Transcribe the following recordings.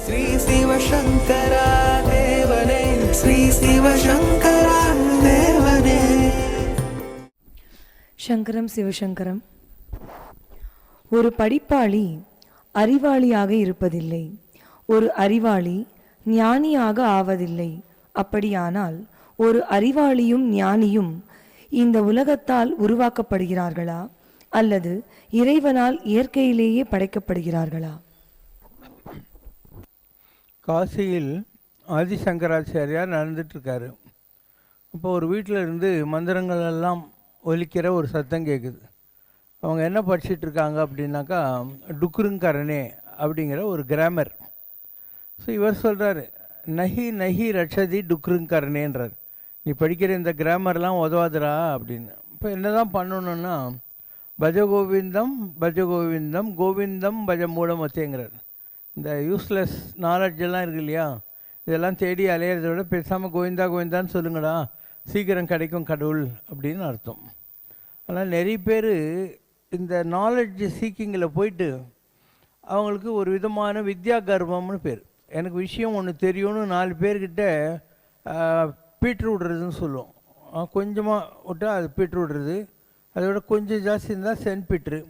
ஸ்ரீ சிவசங்கரா தேவனே, ஸ்ரீ சிவசங்கரா தேவனே. சங்கரம் சிவசங்கரம். ஒரு படிப்பாளி அறிவாளியாக இருப்பதில்லை, ஒரு அறிவாளி ஞானியாக ஆவதில்லை. அப்படியானால் ஒரு அறிவாளியும் ஞானியும் இந்த உலகத்தால் உருவாக்கப்படுகிறார்களா அல்லது இறைவனால் இயற்கையிலேயே படைக்கப்படுகிறார்களா? காசியில் ஆதிசங்கராச்சாரியார் நடந்துட்டுருக்காரு. அப்போ ஒரு வீட்டில் இருந்து மந்திரங்கள் எல்லாம் ஒலிக்கிற ஒரு சத்தம் கேட்குது. அவங்க என்ன படிச்சிட்ருக்காங்க அப்படின்னாக்கா டுக்குருங்கரணே அப்படிங்கிற ஒரு கிராமர். ஸோ இவர் சொல்கிறாரு, நஹி நஹி ரட்சதி டுக்குருங்கரணேன்றார். நீ படிக்கிற இந்த கிராமர்லாம் உதவாதுரா அப்படின்னு. இப்போ என்ன தான் பண்ணணுன்னா, பஜ கோவிந்தம் பஜ கோவிந்தம் கோவிந்தம் பஜ மூடமத்தேங்கிறார். இந்த யூஸ்லெஸ் நாலெட்ஜெல்லாம் இருக்கு இல்லையா, இதெல்லாம் தேடி அலையிறத விட பேசாமல் கோவிந்தா கோவிந்தான்னு சொல்லுங்கடா, சீக்கிரம் கிடைக்கும் கடவுள் அப்படின்னு அர்த்தம். ஆனால் நிறைய பேர் இந்த நாலெட்ஜ் சீக்கிங்கில் போயிட்டு அவங்களுக்கு ஒரு விதமான வித்யா கர்வம்னு பேர். எனக்கு விஷயம் ஒன்று தெரியும்னு 4 பேர்கிட்ட பீட்ரு விடுறதுன்னு சொல்லுவோம். கொஞ்சமாக விட்டால் அது பீட்ரு விடுறது, அதை விட கொஞ்சம் ஜாஸ்தி இருந்தால் சென்ட் பீட்ரு,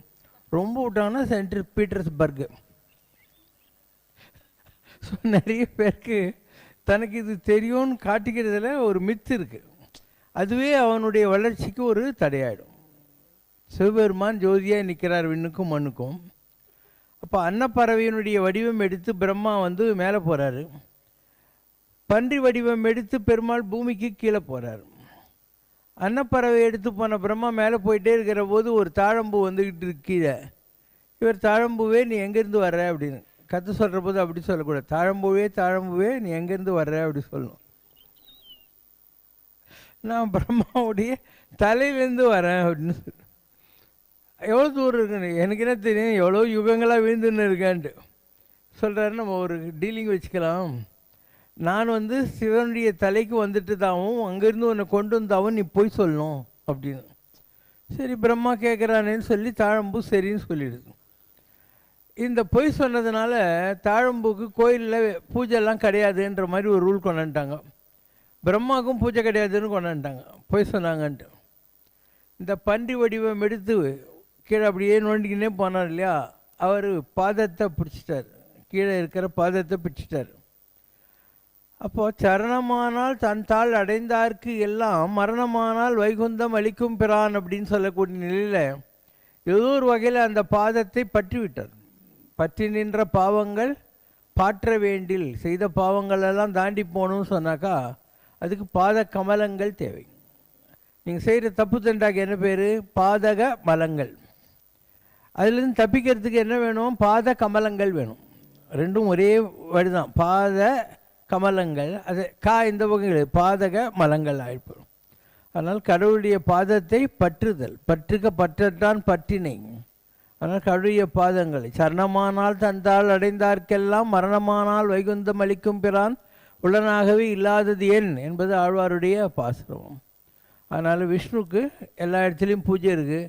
ரொம்ப விட்டாங்கன்னா சென்ட் பீட்டர்ஸ்பர்கு. ஸோ நிறைய பேருக்கு தனக்கு இது தெரியும்னு காட்டிக்கிறதுல ஒரு மித்து இருக்குது. அதுவே அவனுடைய வளர்ச்சிக்கு ஒரு தடையாயிடும். சிவபெருமான் ஜோதியாக நிற்கிறார் விண்ணுக்கும் மண்ணுக்கும். அப்போ அன்னப்பறவையினுடைய வடிவம் எடுத்து பிரம்மா மேலே போகிறாரு. பன்றி வடிவம் எடுத்து பெருமாள் பூமிக்கு கீழே போகிறார். அன்னப்பறவை எடுத்து போன பிரம்மா மேலே போயிட்டே இருக்கிற போது ஒரு தாழம்பூ வந்துக்கிட்டு கீழே. இவர் தாழம்பூவே நீ எங்கேருந்து வர்ற அப்படின்னு கற்று சொல்கிற போது அப்படி சொல்லக்கூடாது. தாழம்பூவே தாழம்பூவே நீ எங்கேருந்து வர்ற அப்படி சொல்லணும். நான் பிரம்மாவுடைய தலையிலேருந்து வரேன் அப்படின்னு சொல்லு. எவ்வளோ தூரம் இருக்குன்னு எனக்கு என்ன தெரியும், எவ்வளோ யுகங்களாக விழுந்துன்னு இருக்கான்ட்டு சொல்கிறாரு. நம்ம ஒரு டீலிங் வச்சுக்கலாம். நான் சிவனுடைய தலைக்கு வந்துட்டு தாவும் அங்கேருந்து உன்னை கொண்டு வந்தாவும் நீ போய் சொல்லணும் அப்படின்னு. சரி பிரம்மா கேட்குறானேன்னு சொல்லி தாழம்பூ சரின்னு சொல்லிடுது. இந்த பொய் சொன்னதுனால தாழம்பூக்கு கோயிலில் பூஜைலாம் கிடையாதுன்ற மாதிரி ஒரு ரூல் கொண்டாண்டாங்க. பிரம்மாவுக்கும் பூஜை கிடையாதுன்னு கொண்டாண்டாங்க, பொய் சொன்னாங்கன்ட்டு. இந்த பன்றி வடிவம் எடுத்து கீழே அப்படியே நோண்டிக்கினே போனார் இல்லையா, அவர் பாதத்தை பிடிச்சிட்டார், கீழே இருக்கிற பாதத்தை பிடிச்சிட்டார். அப்போது சரணமானால் தன் தாள் அடைந்தார்க்கு எல்லாம் மரணமானால் வைகுந்தம் அளிக்கும் பிரான் அப்படின்னு சொல்லக்கூடிய நிலையில் ஏதோ ஒரு வகையில் அந்த பாதத்தை பற்றி விட்டார். பற்றி நின்ற பாவங்கள் பாற்ற வேண்டில், செய்த பாவங்கள் எல்லாம் தாண்டி போகணும்னு சொன்னாக்கா அதுக்கு பாத கமலங்கள் தேவை. நீங்கள் செய்கிற தப்பு தண்டாக்கு என்ன பேர்? பாதக மலங்கள். அதுலேருந்து தப்பிக்கிறதுக்கு என்ன வேணும்? பாத கமலங்கள் வேணும். ரெண்டும் ஒரே வழி தான், பாத கமலங்கள். அது இந்த வகைகள் பாதக மலங்கள் ஆயிடும். அதனால் கடவுளுடைய பாதத்தை பற்றுதல், பற்றுக்க பற்றத்தான் பற்றினை. அதனால் கடவுளுடைய பாதங்களை சரணமானால் தந்தால் அடைந்தார்க்கெல்லாம் மரணமானால் வைகுந்தம் அளிக்கும் பிரான் உடனாகவே இல்லாதது ஏன் என்பது ஆழ்வாருடைய பாசுரம். அதனால் விஷ்ணுக்கு எல்லா இடத்துலையும் பூஜை இருக்குது.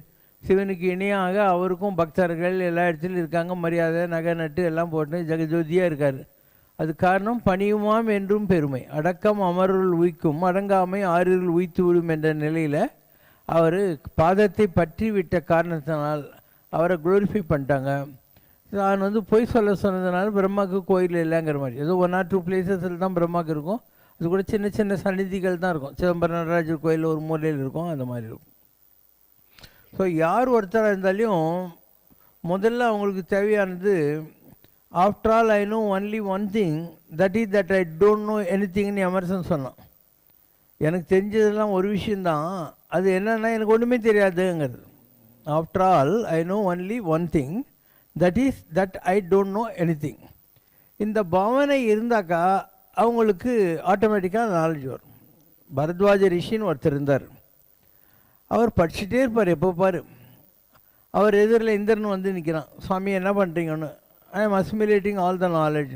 சிவனுக்கு இணையாக அவருக்கும் பக்தர்கள் எல்லா இடத்துலையும் இருக்காங்க. மரியாதை நகை நட்டு எல்லாம் போட்டு ஜெகஜோதியாக இருக்கார். அது காரணம் பணியுமாம் என்றும் பெருமை, அடக்கம் அமருள் உய்க்கும் அடங்காமை ஆறிருள் உய்த்து விடும் என்ற நிலையில் அவர் பாதத்தை பற்றி விட்ட காரணத்தினால் அவரை குளோரிஃபை பண்ணிட்டாங்க. நான் பொய் சொல்ல சொன்னதுனால பிரம்மாவுக்கு கோயில் இல்லைங்கிற மாதிரி. ஏதோ 1 or 2 பிளேசஸில் தான் பிரம்மாவுக்கு இருக்கும். அது கூட சின்ன சின்ன சன்னிதிகள் தான் இருக்கும். சிதம்பரம் நடராஜர் கோயில் ஒரு மூலையில் இருக்கும், அந்த மாதிரி இருக்கும். ஸோ யார் ஒருத்தராக இருந்தாலும் முதல்ல அவங்களுக்கு தேவையானது, after all I know only one thing, that is that I don't know any திங்னு எமர்சன் சொன்னான். எனக்கு தெரிஞ்சதெல்லாம் ஒரு விஷயந்தான், அது என்னென்னா எனக்கு ஒன்றுமே தெரியாதுங்கிறது. After all I know only one thing, that is that I don't know anything. இந்த பாவனை இருந்தாக்கா அவங்களுக்கு ஆட்டோமேட்டிக்காக நாலேஜ் வரும். பரத்வாஜ ரிஷின்னு ஒருத்தர் இருந்தார். அவர் படிச்சுட்டே இருப்பார். எப்போ பாரு அவர் எதிரில் இந்திரன் நிற்கிறான். சுவாமி என்ன பண்ணுறீங்கன்னு. I am assimilating all the knowledge.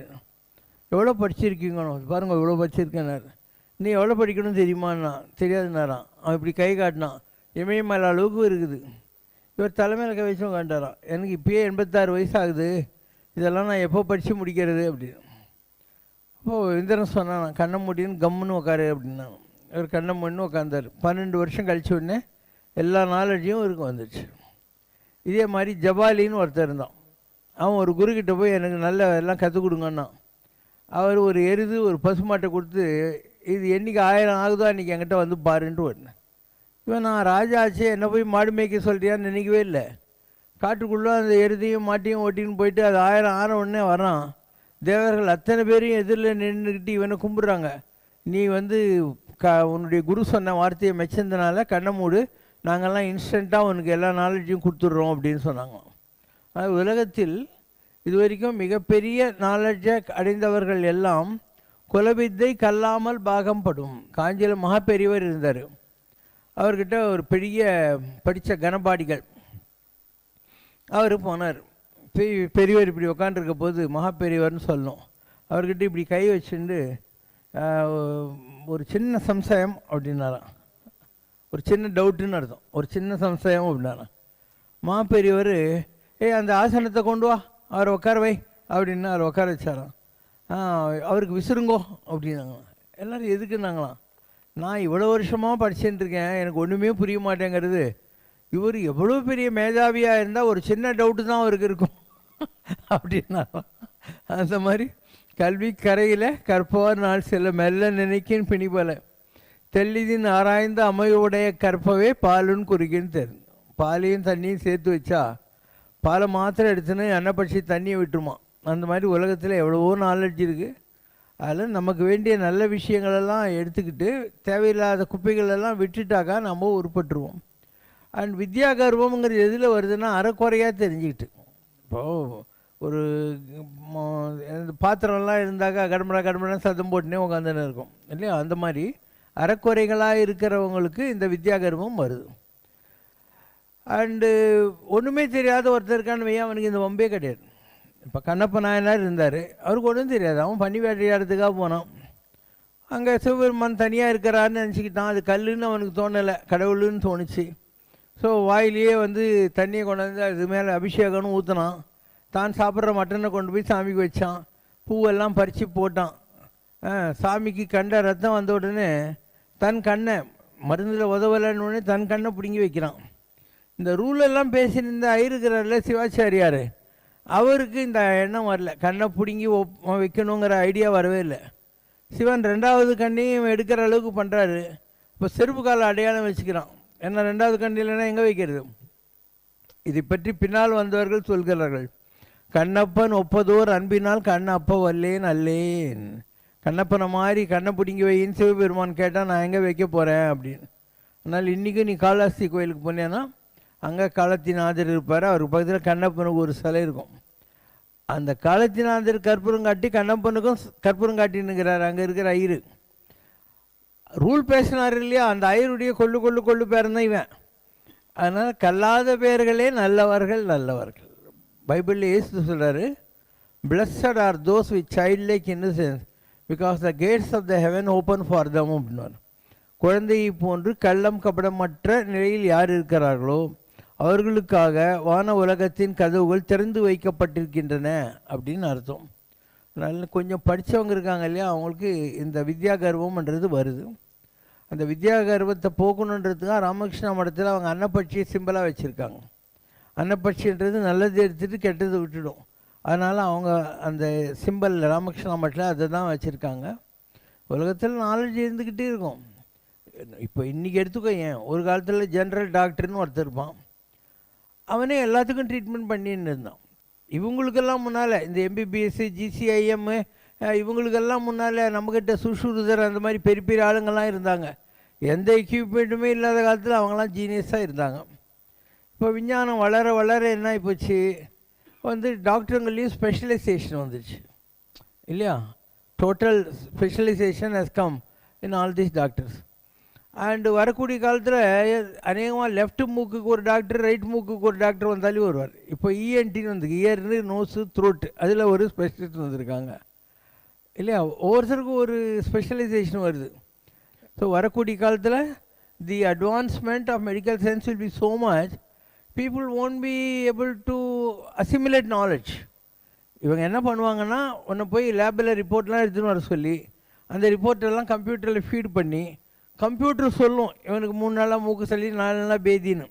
எவ்வளோ படிச்சிருக்கீங்கன்னு. பாருங்கள் எவ்வளோ படிச்சிருக்கேன்னாரு. நீ எவ்வளோ படிக்கணும்னு தெரியுமான்னா. தெரியாதுன்னாரான். அவன் இப்படி கை காட்டினான். இமயமலை அளவுக்கு இருக்குது. இவர் தலைமையில் கை வச்சு காண்டாரான். எனக்கு இப்போயே 86 வயசு ஆகுது, இதெல்லாம் நான் எப்போ படித்து முடிக்கிறது அப்படின்னு. அப்போது இந்திரன் சொன்னான், கண்ணை மூடின்னு கம்முன்னு உட்காரு அப்படின்னா. அவர் கண்ணை மூடின்னு உட்காந்தார். 12 வருஷம் கழிச்ச உடனே எல்லா நாலேஜையும் இவருக்கு வந்துடுச்சு. இதே மாதிரி ஜபாலின்னு ஒருத்தர் இருந்தான். அவன் ஒரு குருக்கிட்ட போய் எனக்கு நல்ல எல்லாம் கற்றுக் கொடுங்கன்னா, அவர் ஒரு எருது ஒரு பசுமாட்டை கொடுத்து, இது என்றைக்கு 1000 ஆகுதோ அன்றைக்கி என்கிட்ட வந்து பாருன்ட்டு வரணும். இவன் நான் ராஜா ஆச்சு என்ன போய் மாடு மேய்க்க சொல்கிறியான்னு நினைக்கவே இல்லை. காட்டுக்குள்ளே அந்த எருதையும் மாட்டையும் ஓட்டின்னு போயிட்டு அது 1000 ஆன உடனே வரான். தேவர்கள் அத்தனை பேரையும் எதிரில் நின்றுக்கிட்டு இவனை கும்பிட்றாங்க. நீ வந்து உன்னுடைய குரு சொன்ன வார்த்தையை மெச்சந்தனால கண்ணை மூடு, நாங்கள்லாம் இன்ஸ்டண்ட்டாக உனக்கு எல்லா நாலேஜையும் கொடுத்துட்றோம் அப்படின்னு சொன்னாங்க. அது உலகத்தில் இது வரைக்கும் மிகப்பெரிய நாலேஜை அடைந்தவர்கள் எல்லாம் குலவித்தை கல்லாமல் பாகம்படும். காஞ்சியில் மகா பெரியவர் இருந்தார். அவர்கிட்ட ஒரு பெரிய படித்த கனபாடிகள் அவர் போனார். பெரியவர் இப்படி உட்காண்டிருக்க போது மகா பெரியவர்னு சொல்லணும். அவர்கிட்ட இப்படி கை வச்சுட்டு ஒரு சின்ன சம்சயம் அப்படின்னாராம். ஒரு சின்ன டவுட்டுன்னு அர்த்தம். ஒரு சின்ன சம்சயம் அப்படின்னாராம். மகா பெரியவர் அந்த ஆசனத்தை கொண்டு வா, அவரை உட்கார வை அப்படின்னு அவரை உட்கார வச்சாராம். அவருக்கு விசிறுங்கோ அப்படின்னாங்க. எல்லோரும் எதுக்குன்னாங்களாம், நான் இவ்வளோ வருஷமாக படிச்சுட்டு இருக்கேன், எனக்கு ஒன்றுமே புரிய மாட்டேங்கிறது. இவர் எவ்வளோ பெரிய மேதாவியாக இருந்தால் ஒரு சின்ன டவுட்டு தான் அவருக்கு இருக்கும் அப்படின்னா. அந்த மாதிரி கல்வி கரையில் கற்பவர் நாள் செல்ல மெல்ல நினைக்கின் பிணிபல தெல்லிதின் ஆராய்ந்த அமைவுடைய கற்பவே பாலுன்னு குறிக்கின்னு தெரியும். பாலையும் தண்ணியும் சேர்த்து வச்சா பாலை மாத்திரம் எடுத்துன்னு எண்ணெய் பறிச்சு தண்ணியை விட்டுருமா. அந்த மாதிரி உலகத்தில் எவ்வளவோ நாலேஜ் இருக்குது. அதில் நமக்கு வேண்டிய நல்ல விஷயங்களெல்லாம் எடுத்துக்கிட்டு தேவையில்லாத குப்பைகளெல்லாம் விட்டுட்டாக்கா நம்ம உருப்பட்டுருவோம். அண்ட் வித்யா கர்வம்ங்கிறது எதில் வருதுன்னா அறக்குறையாக தெரிஞ்சுக்கிட்டு. இப்போது ஒரு பாத்திரம்லாம் இருந்தாக்கா கடம்படா சத்தம் போட்டுனே உட்காந்துன்னு இருக்கும் இல்லையா. அந்த மாதிரி அறக்குறைகளாக இருக்கிறவங்களுக்கு இந்த வித்யா கர்வம் வருது. அண்டு ஒன்றுமே தெரியாத ஒருத்தருக்கான வையா அவனுக்கு இந்த வம்பே கிடையாது. இப்போ கண்ணப்ப நாயனார் இருந்தார், அவருக்கு ஒன்றும் தெரியாது. அவன் பண்ணி வேட்டையாடுறதுக்காக போனான். அங்கே சிவபெருமான் தனியாக இருக்கிறான்னு நினச்சிக்கிட்டான். அது கல்லுன்னு அவனுக்கு தோணலை, கடவுளுன்னு தோணுச்சு. ஸோ வாயிலேயே வந்து தண்ணியை கொண்டு வந்து அது மேலே அபிஷேகம்னு ஊற்றினான். தான் சாப்பிட்ற மட்டனை கொண்டு போய் சாமிக்கு வச்சான். பூவெல்லாம் பறித்து போட்டான். சாமிக்கு கண்ட ரத்தம் வந்த உடனே தன் கண்ணை மருந்தில் உதவலைன்னு உடனே தன் கண்ணை பிடுங்கி வைக்கிறான். இந்த ரூலெல்லாம் பேசினிருந்த ஐருக்கிறார்ல சிவாச்சாரியார், அவருக்கு இந்த எண்ணம் வரல. கண்ணை பிடுங்கி வைக்கணுங்கிற ஐடியா வரவே இல்லை. சிவன் 2வது கண்ணையும் எடுக்கிற அளவுக்கு பண்ணுறாரு. இப்போ செருப்பு கால அடையாளம் வச்சுக்கிறான். ஏன்னா 2வது கண் இல்லைன்னா எங்கே வைக்கிறது? இதை பற்றி பின்னால் வந்தவர்கள் சொல்கிறார்கள். கண்ணப்பன் ஒப்பதோர் அன்பினால் கண்ணப்ப வல்லேன் அல்லேன். கண்ணப்பனை மாதிரி கண்ணை பிடிங்கி வையின்னு சிவபெருமான் கேட்டால் நான் எங்கே வைக்க போகிறேன் அப்படின்னு. அதனால் இன்றைக்கும் நீ காளாஸ்தி கோயிலுக்கு போனேன்னா அங்கே காலத்திநாதர் இருப்பார். அவருக்கு பக்கத்தில் கண்ணப்பனுக்கு ஒரு சிலை இருக்கும். அந்த காலத்திநாதர் கற்பூரம் காட்டி கண்ணப்பனுக்கும் கற்பூரம் காட்டின்னுங்கிறார் அங்கே இருக்கிற ஐயரு. ரூல் பேசினார் இல்லையா, அந்த ஐயருடைய கொள்ளு பேரன் இவன். அதனால் கல்லாத பேர்களே நல்லவர்கள் நல்லவர்கள். பைபிளில் இயேசு சொல்கிறாரு, blessed are those with child like innocence because the gates of the heaven open for them அப்படின்னார். குழந்தையை போன்று கள்ளம் கபடமற்ற நிலையில் யார் இருக்கிறார்களோ அவர்களுக்காக வான உலகத்தின் கதவுகள் திறந்து வைக்கப்பட்டிருக்கின்றன அப்படின்னு அர்த்தம். அதனால கொஞ்சம் படித்தவங்க இருக்காங்க இல்லையா, அவங்களுக்கு இந்த வித்யா கர்வம்ன்றது வருது. அந்த வித்யா கர்வத்தை போக்கணுன்றதுக்காக ராமகிருஷ்ணா மடத்தில் அவங்க அன்னப்பட்சியை சிம்பிளாக வச்சுருக்காங்க. அன்னப்பட்சின்றது நல்லது எடுத்துகிட்டு கெட்டது விட்டுடும். அதனால் அவங்க அந்த சிம்பிள் ராமகிருஷ்ணா மடத்தில் அதை தான் வச்சுருக்காங்க. உலகத்தில் நாலேஜ் இருந்துக்கிட்டே இருக்கும். இப்போ இன்றைக்கி எடுத்துக்கோ, ஏன் ஒரு காலத்தில் ஜென்ரல் டாக்டர்னு ஒருத்தர் இருப்பான், அவனே எல்லாத்துக்கும் ட்ரீட்மெண்ட் பண்ணின்னு இருந்தான். இவங்களுக்கெல்லாம் முன்னால் இந்த எம்பிபிஎஸ் ஜிசிஐஎம் இவங்களுக்கெல்லாம் முன்னால் நம்மக்கிட்ட சுஷ்ருதர் அந்த மாதிரி பெரிய பெரிய ஆளுங்கள்லாம் இருந்தாங்க. எந்த எக்யூப்மெண்ட்டுமே இல்லாத காலத்தில் அவங்களாம் ஜீனியஸாக இருந்தாங்க. இப்போ விஞ்ஞானம் வளர வளர என்ன ஆகிப்போச்சு, வந்து டாக்டருங்களையும் ஸ்பெஷலைசேஷன் வந்துடுச்சு இல்லையா. Total specialization has come in all these doctors. And வரக்கூடிய காலத்தில் அநேகமாக லெஃப்ட் மூக்குக்கு ஒரு டாக்டர், ரைட் மூக்குக்கு ஒரு டாக்டர் வந்தாலும் வருவார். இப்போ இஎன்டின்னு வந்து இயர்னு நோஸு த்ரோட்டு அதில் ஒரு ஸ்பெஷலிஸ்ட் வந்திருக்காங்க இல்லையா. ஒவ்வொருத்தருக்கும் ஒரு ஸ்பெஷலைசேஷன் வருது. ஸோ வரக்கூடிய காலத்தில் the advancement of medical science will be so much, people won't be able to assimilate knowledge. இவங்க என்ன பண்ணுவாங்கன்னா உன்னை போய் லேபில் ரிப்போர்ட்லாம் எடுத்துன்னு வர சொல்லி அந்த ரிப்போர்ட்டெல்லாம் கம்ப்யூட்டரில் ஃபீட் பண்ணி கம்ப்யூட்டர் சொல்லும் இவனுக்கு 3 நாளாக மூக்கு சளி 4 நாளாக பேதின்னு.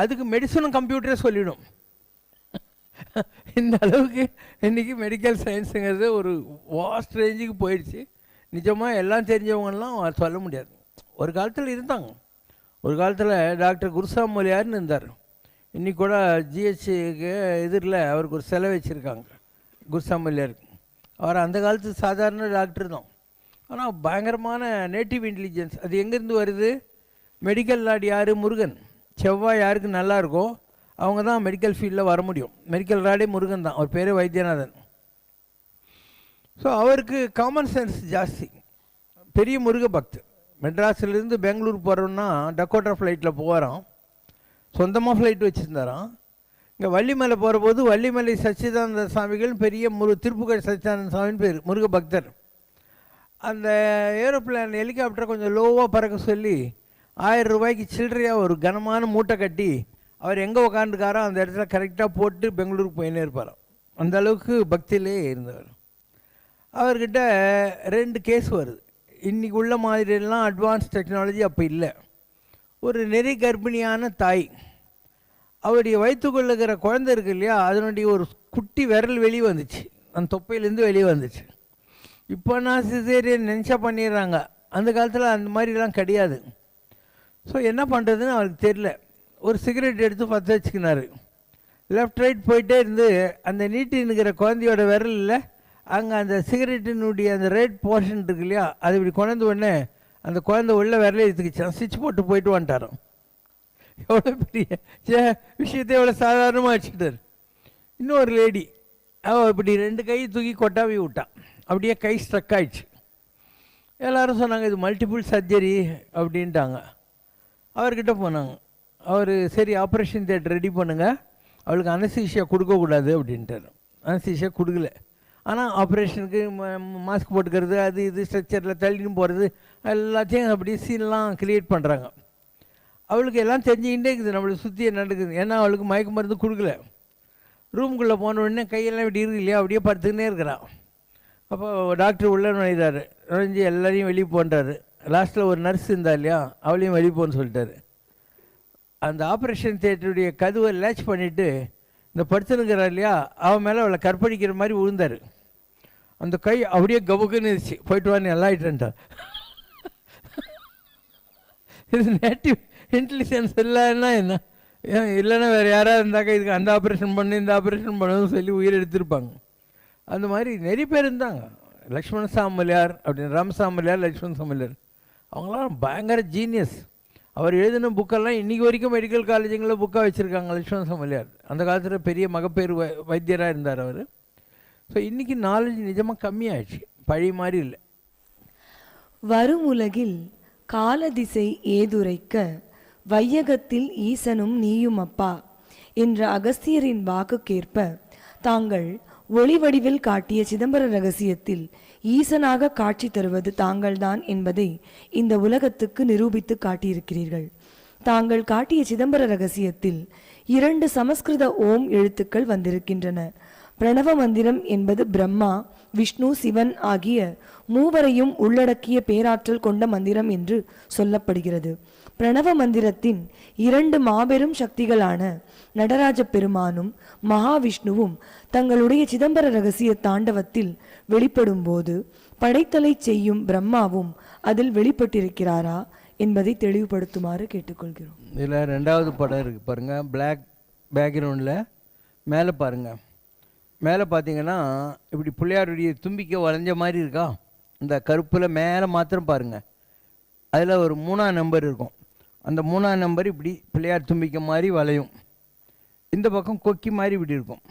அதுக்கு மெடிசனும் கம்ப்யூட்டரே சொல்லிடும். இந்த அளவுக்கு இன்றைக்கி மெடிக்கல் சயின்ஸுங்கிறது ஒரு வாஸ்ட் ரேஞ்சுக்கு போயிடுச்சு. நிஜமாக எல்லாம் தெரிஞ்சவங்கலாம் சொல்ல முடியாது. ஒரு காலத்தில் இருந்தாங்க. ஒரு காலத்தில் டாக்டர் குருசாமியார்னு இருந்தார். இன்றைக்கி கூட ஜிஹெச்சுக்கு எதிரில் அவருக்கு ஒரு சிலை வச்சுருக்காங்க குருசாமியாருக்கு. அவர் அந்த காலத்து சாதாரண டாக்டர் தான். ஆனால் பயங்கரமான நேட்டிவ் இன்டெலிஜென்ஸ். அது எங்கேருந்து வருது? மெடிக்கல் லார்டு யார்? முருகன். செவ்வாய் யாருக்கு நல்லா இருக்கோ அவங்க தான் மெடிக்கல் ஃபீல்டில் வர முடியும். மெடிக்கல் லார்டே முருகன் தான். அவர் பேர் வைத்தியநாதன். ஸோ அவருக்கு காமன் சென்ஸ் ஜாஸ்தி. பெரிய முருக பக்தர். மெட்ராஸ்லேருந்து பெங்களூர் போகிறோன்னா டக்கோட்டா ஃப்ளைட்டில் போகிறான். சொந்தமாக ஃப்ளைட் வச்சுருந்தாரான். இங்கே வள்ளிமலை போகிற போது வள்ளிமலை சச்சிதானந்த சுவாமிகள் பெரிய திருப்புகழ் சச்சிதானந்த சுவாமின்னு பேர், முருக பக்தர். அந்த ஏரோப்ளேன் ஹெலிகாப்டரை கொஞ்சம் லோவாக பறக்க சொல்லி 1000 ரூபாய்க்கு சில்லறையாக ஒரு கனமான மூட்டை கட்டி அவர் எங்கே உக்காந்துக்காரோ அந்த இடத்துல கரெக்டாக போட்டு பெங்களூருக்கு போயின்னே இருப்பாராம். அந்த அளவுக்கு பக்தியிலே இருந்தவர். அவர்கிட்ட 2 கேஸ் வருது. இன்றைக்கி உள்ள மாதிரியெல்லாம் அட்வான்ஸ் டெக்னாலஜி அப்போ இல்லை. ஒரு நெறி கர்ப்பிணியான தாய், அவருடைய வயிற்றுக்குள்ள இருக்கிற குழந்தை இருக்கு இல்லையா, அதனுடைய ஒரு குட்டி விரல் வெளியே வந்துச்சு, அந்த தொப்பையிலேருந்து வெளியே வந்துச்சு. இப்போ நான் சிசேரியன் நினச்சா பண்ணிடுறாங்க. அந்த காலத்தில் அந்த மாதிரிலாம் கிடையாது. ஸோ என்ன பண்ணுறதுன்னு அவருக்கு தெரியல. ஒரு சிகரெட் எடுத்து பற்ற வச்சுக்கினார். லெஃப்ட் ரைட் போயிட்டே இருந்து அந்த நீட்டின்னுக்கிற குழந்தையோட விரலில் அங்கே அந்த சிகரெட்டினுடைய அந்த ரெட் போர்ஷன் இருக்கு இல்லையா, அது இப்படி கொண்டு உடனே அந்த குழந்தை உள்ள விரலே எடுத்துக்கிச்சான். சுவிட்ச் போட்டு போயிட்டு வந்துட்டாராம். எவ்வளோ பெரிய விஷயத்தை எவ்வளோ சாதாரணமாக வச்சுட்டார். இன்னொரு லேடி அவள் இப்படி 2 கை தூக்கி கொட்டாவி விட்டான். அப்படியே கை ஸ்ட்ரக் ஆயிடுச்சு. எல்லோரும் சொன்னாங்க இது மல்டிபிள் சர்ஜரி அப்படின்ட்டாங்க. அவர்கிட்ட போனாங்க. அவர் சரி ஆப்ரேஷன் தியேட்டர் ரெடி பண்ணுங்கள், அவளுக்கு அனஸ்தீசியா கொடுக்கக்கூடாது அப்படின்ட்டார். அனஸ்தீசியா கொடுக்கல. ஆனால் ஆப்ரேஷனுக்கு மாஸ்க் போட்டுக்கிறது, அது இது ஸ்ட்ரக்சரில் தள்ளின்னு போகிறது, எல்லாத்தையும் அப்படி சீன்லாம் க்ரியேட் பண்ணுறாங்க. அவளுக்கு எல்லாம் தெரிஞ்சுக்கிட்டே இருக்குது நம்மளை சுற்றி நடக்குது. ஏன்னா அவளுக்கு மயக்க மருந்து கொடுக்கல. ரூமுக்குள்ளே போன உடனே கையெல்லாம் இப்படி இருக்கு இல்லையா, அப்படியே படுத்துக்கினே இருக்கிறான். அப்போ டாக்டர் உள்ளே நுழைந்தார். நுழைஞ்சி எல்லாரையும் வெளியே போன்றார். லாஸ்ட்டில் ஒரு நர்ஸ் இருந்தா இல்லையா, அவளையும் வெளியே போன்னு சொல்லிட்டாரு. அந்த ஆப்ரேஷன் தியேட்டருடைய கதவை லேட்ச் பண்ணிவிட்டு இந்த படுத்துனுங்கிறா இல்லையா, அவன் மேலே அவளை கற்பழிக்கிற மாதிரி விழுந்தார். அந்த கை அப்படியே கபுக்குன்னு இருந்துச்சு. போயிட்டு வான்னு எல்லாம் ஆகிட்டேன்ட்டார். இது நேட்டிவ் இன்டெலிஜென்ஸ் இல்லைன்னா என்ன, இல்லைன்னா வேறு யாராவது இருந்தாக்கா இதுக்கு அந்த ஆப்ரேஷன் பண்ணு இந்த ஆப்ரேஷன் பண்ணணும்னு சொல்லி உயிர் எடுத்திருப்பாங்க. அந்த மாதிரி நிறைய பேர் இருந்தாங்க. லக்ஷ்மண சாமலியார் அப்படின்னு, ராமசாமலியார், லக்ஷ்மண சாமலியார், அவங்களாம் பயங்கர ஜீனியஸ். அவர் எழுதின புக்கெல்லாம் இன்றைக்கி வரைக்கும் மெடிக்கல் காலேஜுங்களில் புக்காக வச்சுருக்காங்க. லக்ஷ்மண சாமலியார் அந்த காலத்தில் பெரிய மகப்பேறு வைத்தியராக இருந்தார் அவர். ஸோ இன்றைக்கி நாலேஜ் நிஜமாக கம்மியாயிடுச்சு, பழைய மாதிரி இல்லை. வரும் உலகில் காலதிசை ஏதுரைக்க வையகத்தில் ஈசனும் நீயும் அப்பா என்ற அகஸ்தியரின் வாக்குக்கேற்ப தாங்கள் ஒளி வடிவில் காட்டிய சிதம்பர ரகசியத்தில் ஈசனாக காட்சி தருவது தாங்கள்தான் என்பதை இந்த உலகத்துக்கு நிரூபித்து காட்டியிருக்கிறீர்கள். தாங்கள் காட்டிய சிதம்பர ரகசியத்தில் 2 சமஸ்கிருத ஓம் எழுத்துக்கள் வந்திருக்கின்றன. பிரணவ மந்திரம் என்பது பிரம்மா, விஷ்ணு, சிவன் ஆகிய மூவரையும் உள்ளடக்கிய பேராற்றல் கொண்ட மந்திரம் என்று சொல்லப்படுகிறது. பிரணவ மந்திரத்தின் 2 மாபெரும் சக்திகளான நடராஜ பெருமானும் மகாவிஷ்ணுவும் தங்களுடைய சிதம்பர ரகசிய தாண்டவத்தில் வெளிப்படும் போது படைத்தலை செய்யும் பிரம்மாவும் அதில் வெளிப்பட்டிருக்கிறாரா என்பதை தெளிவுபடுத்துமாறு கேட்டுக்கொள்கிறோம். இதில் 2வது படம் இருக்குது பாருங்கள், பிளாக் பேக்ரவுண்டில் மேலே பாருங்கள். மேலே பார்த்தீங்கன்னா இப்படி பிள்ளையாருடைய தும்பிக்கை வளைஞ்ச மாதிரி இருக்கா, இந்த கருப்பில் மேலே மாத்திரம் பாருங்கள். அதில் ஒரு 3ஆம் நம்பர் இருக்கும். அந்த 3ஆம் நம்பர் இப்படி பிள்ளையார் தும்பிக்கை மாதிரி வளையும். இந்த பக்கம் கொக்கி மாதிரி இப்படி இருக்கும்.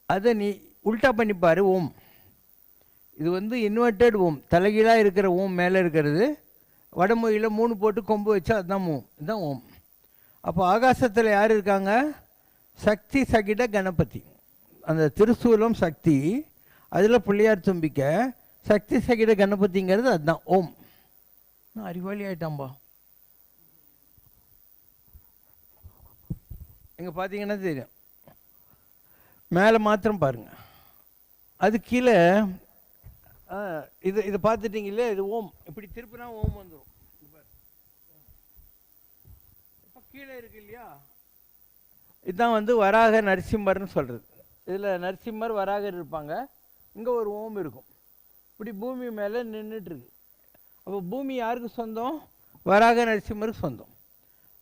அதை நீ உல்ட்டா பண்ணிப்பார். ஓம் இது வந்து இன்வெர்டட் ஓம், தலைகீழாக இருக்கிற ஓம் மேலே இருக்கிறது. வடமொழியில் 3 போட்டு கொம்பு வச்சா அதுதான் ஓம், இதுதான் ஓம். அப்போ ஆகாசத்தில் யார் இருக்காங்க? சக்தி சகிட கணபதி. அந்த திருசூலம் சக்தி, அதில் பிள்ளையார் தும்பிக்க, சக்தி சகிட கணபதிங்கிறது அதுதான் ஓம். நான் அறிவாளி ஆகிட்டாம்பா. இங்கே பார்த்தீங்கன்னா தெரியும். மேலே மாத்திரம் பாருங்கள், அது கீழே இதை பார்த்துட்டிங்களே, இது ஓம். இப்படி திருப்பினா ஓம் வந்துடும். இப்போ கீழே இருக்கு இல்லையா, இதுதான் வந்து வராக நரசிம்மர்னு சொல்கிறது. இதில் நரசிம்மர் வராகர் இருப்பாங்க, இங்கே ஒரு ஓம் இருக்கும். இப்படி பூமி மேலே நின்றுட்டுருக்கு. அப்போ பூமி யாருக்கு சொந்தம்? வராக நரசிம்மருக்கு சொந்தம்.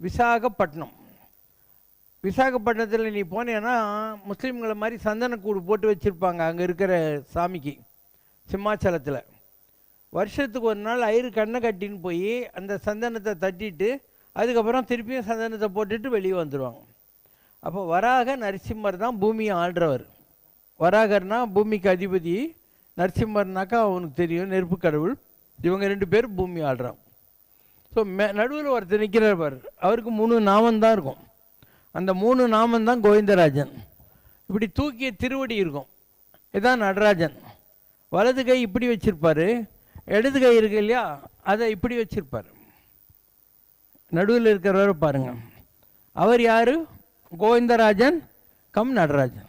விசாகப்பட்டினம். விசாகப்பட்டினத்தில் நீ போனேன்னா முஸ்லீம்களை மாதிரி சந்தனக்கூடு போட்டு வச்சுருப்பாங்க அங்கே இருக்கிற சாமிக்கு. சிம்மாச்சலத்தில் வருஷத்துக்கு ஒரு நாள் ஐயரு கண்ணை கட்டின்னு போய் அந்த சந்தனத்தை தட்டிட்டு அதுக்கப்புறம் திருப்பியும் சந்தனத்தை போட்டுட்டு வெளியே வந்துடுவாங்க. அப்போ வராக நரசிம்மர் தான் பூமியை ஆள்றவர். வராகர்னா பூமிக்கு அதிபதி, நரசிம்மர்னாக்கா அவனுக்கு தெரியும் நெருப்பு கடவுள். இவங்க 2 பேர் பூமி ஆள்றாங்க. ஸோ நடுவில் ஒருத்தர் நிற்கிறார் பார், அவருக்கு 3 நாமந்தான் இருக்கும். அந்த 3 நாமந்தான் கோவிந்தராஜன். இப்படி தூக்கிய திருவடி இருக்கும், இதுதான் நடராஜன். வலது கை இப்படி வச்சிருப்பார், இடது கை இருக்கு இல்லையா அதை இப்படி வச்சிருப்பார். நடுவில் இருக்கிறவரை பாருங்க, அவர் யார்? கோவிந்தராஜன் கம் நடராஜன்.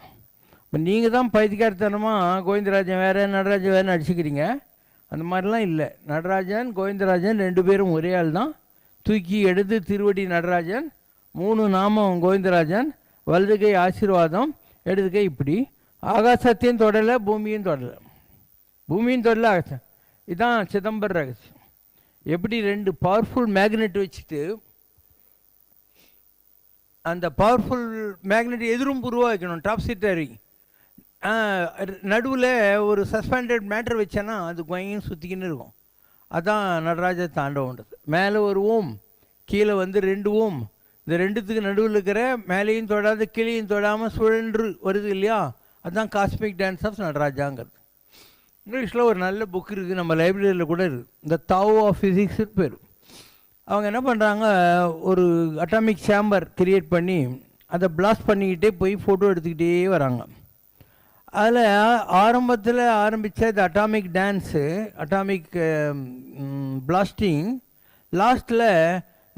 இப்போ நீங்கள் தான் பைத்தியக்காரத்தனமாக கோவிந்தராஜன் வேறு நடராஜன் வேறு அடிச்சுக்கிறீங்க. அந்த மாதிரிலாம் இல்லை. நடராஜன் கோவிந்தராஜன் 2 பேரும் ஒரே ஆள் தான். தூக்கி எடுத்து திருவடி நடராஜன், 3 நாமம் கோவிந்தராஜன், வலது கை ஆசீர்வாதம், இடது கை இப்படி. ஆகாசத்தையும் தொடலை, பூமியும் தொடலை. பூமியும் தொடலை, ஆகாசம். இதுதான் சிதம்பர ரகசியம். எப்படி 2 பவர்ஃபுல் மேக்னெட் வச்சுட்டு அந்த பவர்ஃபுல் மேக்னெட் எதிரும் உருவாக்கணும். டாப் சீட்டரி நடுவில் ஒரு சஸ்பெண்டட் மேட்டர் வச்சேன்னா அது கொயங்கன்னு சுற்றிக்கின்னு இருக்கும். அதான் நடராஜ தாண்டவன்றது. மேலே ஒரு ஓம், கீழே வந்து 2 ஓம். இந்த 2த்துக்கு நடுவில் இருக்கிற மேலேயும் தொடாது கீழேயும் தொடாமல் சுழன்று வருது இல்லையா, அதுதான் காஸ்மிக் டான்ஸ் ஆஃப் நடராஜாங்கிறது. இங்கிலீஷில் ஒரு நல்ல புக் இருக்குது, நம்ம லைப்ரரியில் கூட இருக்குது, இந்த தாவோ ஆஃப் ஃபிசிக்ஸ் பேர். அவங்க என்ன பண்ணுறாங்க, ஒரு அட்டாமிக் சேம்பர் கிரியேட் பண்ணி அதை பிளாஸ்ட் பண்ணிக்கிட்டே போய் ஃபோட்டோ எடுத்துக்கிட்டே வராங்க. அதில் ஆரம்பத்தில் ஆரம்பித்த இந்த அட்டாமிக் டான்ஸு, அட்டாமிக் பிளாஸ்டிங், லாஸ்ட்டில்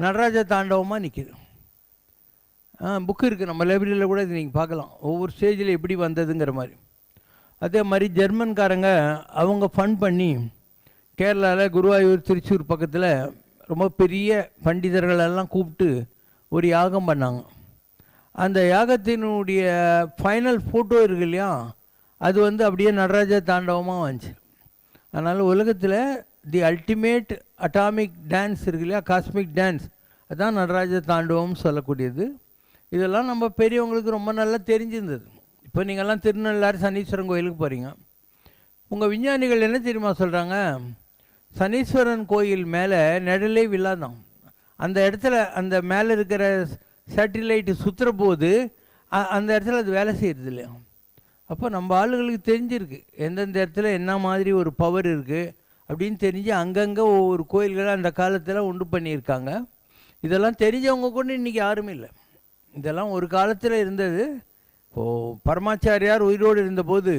நடராஜ தாண்டவமாக நிற்கிது. புக்கு இருக்குது நம்ம லைப்ரரியில் கூட இது நீங்கள் பார்க்கலாம், ஒவ்வொரு ஸ்டேஜில் எப்படி வந்ததுங்கிற மாதிரி. அதே மாதிரி ஜெர்மன்காரங்க அவங்க ஃபண்ட் பண்ணி கேரளாவில் குருவாயூர் திருச்சூர் பக்கத்தில் ரொம்ப பெரிய பண்டிதர்களெல்லாம் கூப்பிட்டு ஒரு யாகம் பண்ணாங்க. அந்த யாகத்தினுடைய ஃபைனல் ஃபோட்டோ இருக்கு இல்லையா, அது வந்து அப்படியே நடராஜ தாண்டவமாக வந்துச்சு. அதனால் உலகத்தில் தி அல்டிமேட் அட்டாமிக் டான்ஸ் இருக்கு இல்லையா, காஸ்மிக் டான்ஸ், அதுதான் நடராஜ தாண்டவம்னு சொல்லக்கூடியது. இதெல்லாம் நம்ம பெரியவங்களுக்கு ரொம்ப நல்லா தெரிஞ்சிருந்தது. இப்போ நீங்கள்லாம் திருநள்ளாறு சனீஸ்வரன் கோயிலுக்கு போகிறீங்க, உங்கள் விஞ்ஞானிகள் என்ன தெரியுமா சொல்கிறாங்க, சனீஸ்வரன் கோயில் மேலே நெடலே விழாதான். அந்த இடத்துல அந்த மேலே இருக்கிற சேட்டிலைட்டு சுற்றுற போது அந்த இடத்துல அது வேலை செய்கிறது இல்லையா. அப்போ நம்ம ஆளுகளுக்கு தெரிஞ்சிருக்கு எந்தெந்த இடத்துல என்ன மாதிரி ஒரு பவர் இருக்குது அப்படின்னு தெரிஞ்சு அங்கங்கே ஒவ்வொரு கோயில்களை அந்த காலத்தில் உண்டு பண்ணியிருக்காங்க. இதெல்லாம் தெரிஞ்சவங்க கூட இன்றைக்கி யாருமே இல்லை. இதெல்லாம் ஒரு காலத்தில் இருந்தது. இப்போது பரமாச்சாரியார் உயிரோடு இருந்தபோது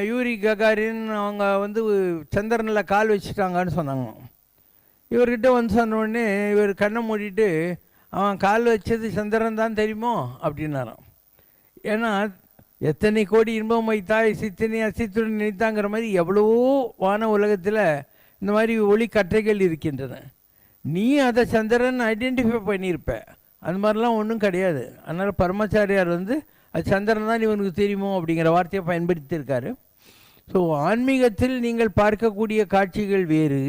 யூரி ககாரின் அவங்க வந்து சந்திரனில் கால் வச்சுட்டாங்கன்னு சொன்னாங்க. இவர்கிட்ட வந்து சொன்னோடனே இவர் கண்ணை மூடிட்டு அவன் கால் வச்சது சந்திரன் தான் தெரியுமோ அப்படின்னாராம். ஏன்னா எத்தனை கோடி இன்பம் வைத்தாய் சித்தனை அசித்துடன் நினைத்தாங்கிற மாதிரி எவ்வளவோ வான உலகத்தில் இந்த மாதிரி ஒளி கற்றைகள் இருக்கின்றன. நீ அதை சந்திரன் ஐடென்டிஃபை பண்ணியிருப்ப, அந்த மாதிரிலாம் ஒன்றும் கிடையாது. அதனால் பரமாச்சாரியார் வந்து அது சந்திரன் தான் இவனுக்கு தெரியுமோ அப்படிங்கிற வார்த்தையை பயன்படுத்தியிருக்காரு. ஸோ ஆன்மீகத்தில் நீங்கள் பார்க்கக்கூடிய காட்சிகள் வேறு,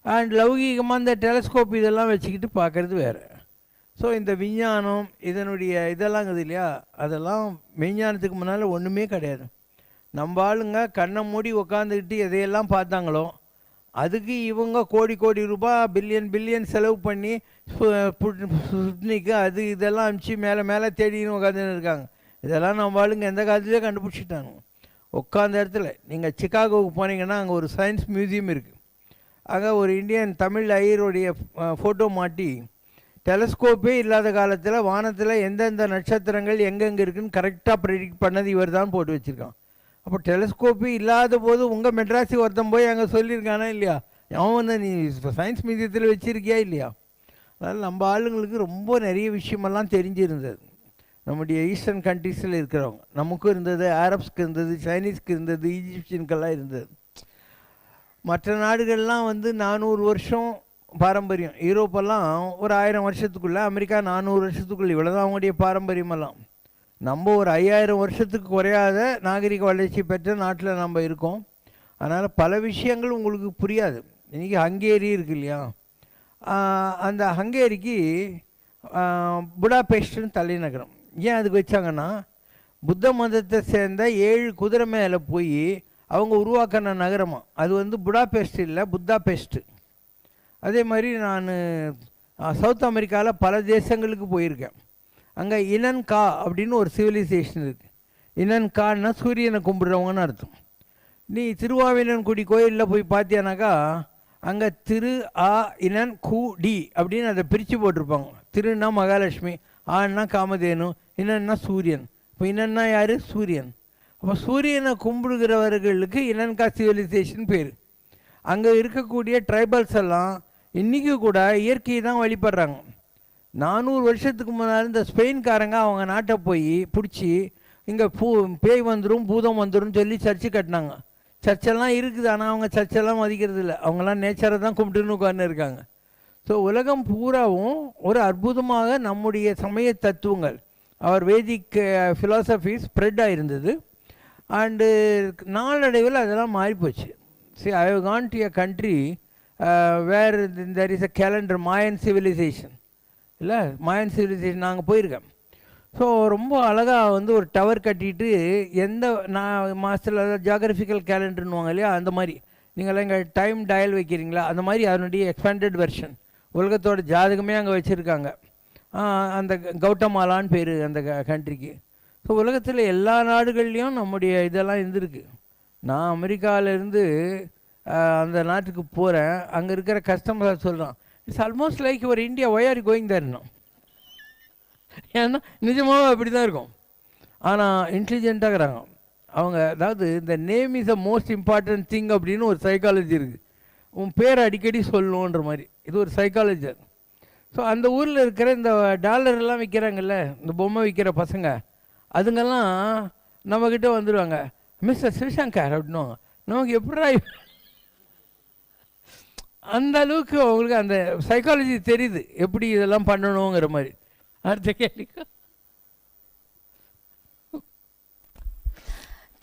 அண்ட் லௌகீகமாக இந்த டெலஸ்கோப் இதெல்லாம் வச்சுக்கிட்டு பார்க்குறது வேறு. ஸோ இந்த விஞ்ஞானம் இதெல்லாங்குது இல்லையா, அதெல்லாம் விஞ்ஞானத்துக்கு முன்னால் ஒன்றுமே கிடையாது. நம்ம ஆளுங்க கண்ணை மூடி உக்காந்துக்கிட்டு எதையெல்லாம் பார்த்தாங்களோ அதுக்கு இவங்க கோடி கோடி ரூபாய் பில்லியன் செலவு பண்ணி ஸ்புட்னிக்கு அது இதெல்லாம் அனுப்பிச்சு மேலே தேடின்னு உட்காந்துன்னு இருக்காங்க. இதெல்லாம் நம்ம ஆளுங்க எந்த காலத்துலேயே கண்டுபிடிச்சிட்டாங்க. உட்காந்த இடத்துல நீங்கள் சிகாகோவுக்கு போனீங்கன்னா அங்கே ஒரு சயின்ஸ் மியூசியம் இருக்குது. அங்கே ஒரு இந்தியன் தமிழ் ஐயருடைய ஃபோட்டோ மாட்டி டெலஸ்கோப்பே இல்லாத காலத்தில் வானத்தில் எந்தெந்த நட்சத்திரங்கள் எங்கெங்கே இருக்குதுன்னு கரெக்டாக ப்ரெடிக்ட் பண்ணது இவர் தான் போட்டு வச்சுருக்கான். அப்போ டெலஸ்கோப்பே இல்லாத போது உங்கள் மெட்ராஸுக்கு ஒருத்தன் போய் அங்கே சொல்லியிருக்கானா இல்லையா, அவன் வந்து நீ சயின்ஸ் மியூசியத்தில் வச்சுருக்கியா இல்லையா. அதனால் நம்ம ஆளுங்களுக்கு ரொம்ப நிறைய விஷயமெல்லாம் தெரிஞ்சிருந்தது. நம்முடைய ஈஸ்டர்ன் கண்ட்ரீஸில் இருக்கிறவங்க. நமக்கும் இருந்தது, அரப்ஸ்க்கு இருந்தது, சைனீஸ்க்கு இருந்தது, ஈஜிப்சியனுக்கெல்லாம் இருந்தது. மற்ற நாடுகள்லாம் வந்து 400 வருஷம் பாரம்பரியம். யூரோப்பெல்லாம் ஒரு 1000 வருஷத்துக்குள்ளே, அமெரிக்கா 400 வருஷத்துக்குள்ளே, இவ்வளோ தான் அவங்களுடைய பாரம்பரியமெல்லாம். நம்ம ஒரு 5000 வருஷத்துக்கு குறையாத நாகரிக வளர்ச்சி பெற்ற நாட்டில் நம்ம இருக்கோம். அதனால் பல விஷயங்கள் உங்களுக்கு புரியாது. இன்றைக்கி ஹங்கேரி இருக்கு இல்லையா, அந்த ஹங்கேரிக்கு புடாபெஸ்ட்னு தலைநகரம். ஏன் அதுக்கு வச்சாங்கன்னா, புத்த மதத்தை சேர்ந்த 7 குதிரை மேலே போய் அவங்க உருவாக்கின நகரமாக. அது வந்து புடாபெஸ்ட் இல்லை, புத்தாபெஸ்ட்டு. அதே மாதிரி நான் சவுத் அமெரிக்காவில் பல தேசங்களுக்கு போயிருக்கேன். அங்கே இனன்கா அப்படின்னு ஒரு சிவிலைசேஷன் இருக்குது. இனன்கான்னா சூரியனை கும்பிடுறவங்கன்னு அர்த்தம். நீ திருவாவினன்குடி கோயிலில் போய் பார்த்தியானாக்கா, அங்கே திரு ஆ இனன் கு டி அப்படின்னு அதை பிரித்து போட்டிருப்பாங்க. திருன்னா மகாலட்சுமி, ஆன்னா காமதேனு, இனன்னா சூரியன். இப்போ இனன்னா யார்? சூரியன். அப்போ சூரியனை கும்பிடுகிறவர்களுக்கு இனன்கா சிவிலைசேஷன் பேர். அங்கே இருக்கக்கூடிய ட்ரைபல்ஸ் எல்லாம் இன்றைக்கி கூட இயற்கையை தான் வழிபடுறாங்க. 400 வருஷத்துக்கு முன்னால் இந்த ஸ்பெயின்காரங்க அவங்க நாட்டை போய் பிடிச்சி இங்கே பேய் வந்துடும், பூதம் வந்துடும் சொல்லி சர்ச்சு கட்டினாங்க. சர்ச்செல்லாம் இருக்குது, ஆனால் அவங்க சர்ச்செல்லாம் மதிக்கிறது இல்லை. அவங்களாம் நேச்சரை தான் கும்பிட்டுன்னு உட்கார்ந்து இருக்காங்க. ஸோ உலகம் பூராவும் ஒரு அற்புதமாக நம்முடைய சமய தத்துவங்கள், அவர் வேதிக் ஃபிலாசபி ஸ்ப்ரெட் ஆகிருந்தது. அண்டு நாளடைவில் அதெல்லாம் மாறிப்போச்சு. See, I have gone to a country where there is a calendar, Mayan civilization. இல்லை, Mayan civilization நாங்கள் போயிருக்கேன். ஸோ ரொம்ப அழகாக வந்து ஒரு டவர் கட்டிட்டு எந்த மாதத்தில் ஜியாகிரபிக்கல் கேலண்டர்னுவாங்க இல்லையா, அந்த மாதிரி நீங்களாம் இங்கே டைம் டயல் வைக்கிறீங்களா, அந்த மாதிரி அதனுடைய எக்ஸ்பேண்டட் வெர்ஷன் உலகத்தோட ஜாதகமே அங்கே வச்சுருக்காங்க. அந்த கௌட்டமாலான்னு பேர் அந்த கண்ட்ரிக்கு. ஸோ உலகத்தில் எல்லா நாடுகள்லேயும் நம்முடைய இதெல்லாம் இருந்திருக்கு. நான் அமெரிக்காவிலேருந்து அந்த நாட்டுக்கு போகிறேன். அங்கே இருக்கிற கஸ்டமர் சொல்கிறான், it's almost like your India, why are going தேர்னா. ஏன்னா நிஜமாக அப்படி தான் இருக்கும். ஆனால் இன்டெலிஜென்ட்டாக இருக்கிறாங்க அவங்க. அதாவது இந்த name is a most important thing அப்படின்னு ஒரு சைக்காலஜி இருக்குது. உன் பேரை அடிக்கடி சொல்லணுன்ற மாதிரி இது ஒரு சைக்காலஜர். ஸோ அந்த ஊரில் இருக்கிற இந்த டாலர்லாம் விற்கிறாங்கல்ல, இந்த பொம்மை விற்கிற பசங்க, அதுங்கெல்லாம் நம்மக்கிட்ட வந்துடுவாங்க, மிஸ்டர் சிவசங்கர் அப்படின்னுவாங்க. நமக்கு எப்படா அந்த அளவுக்கு அவங்களுக்கு அந்த சைக்காலஜி தெரியுது, எப்படி இதெல்லாம் பண்ணணுங்கிற மாதிரி. அடுத்த கேள்விக்கு,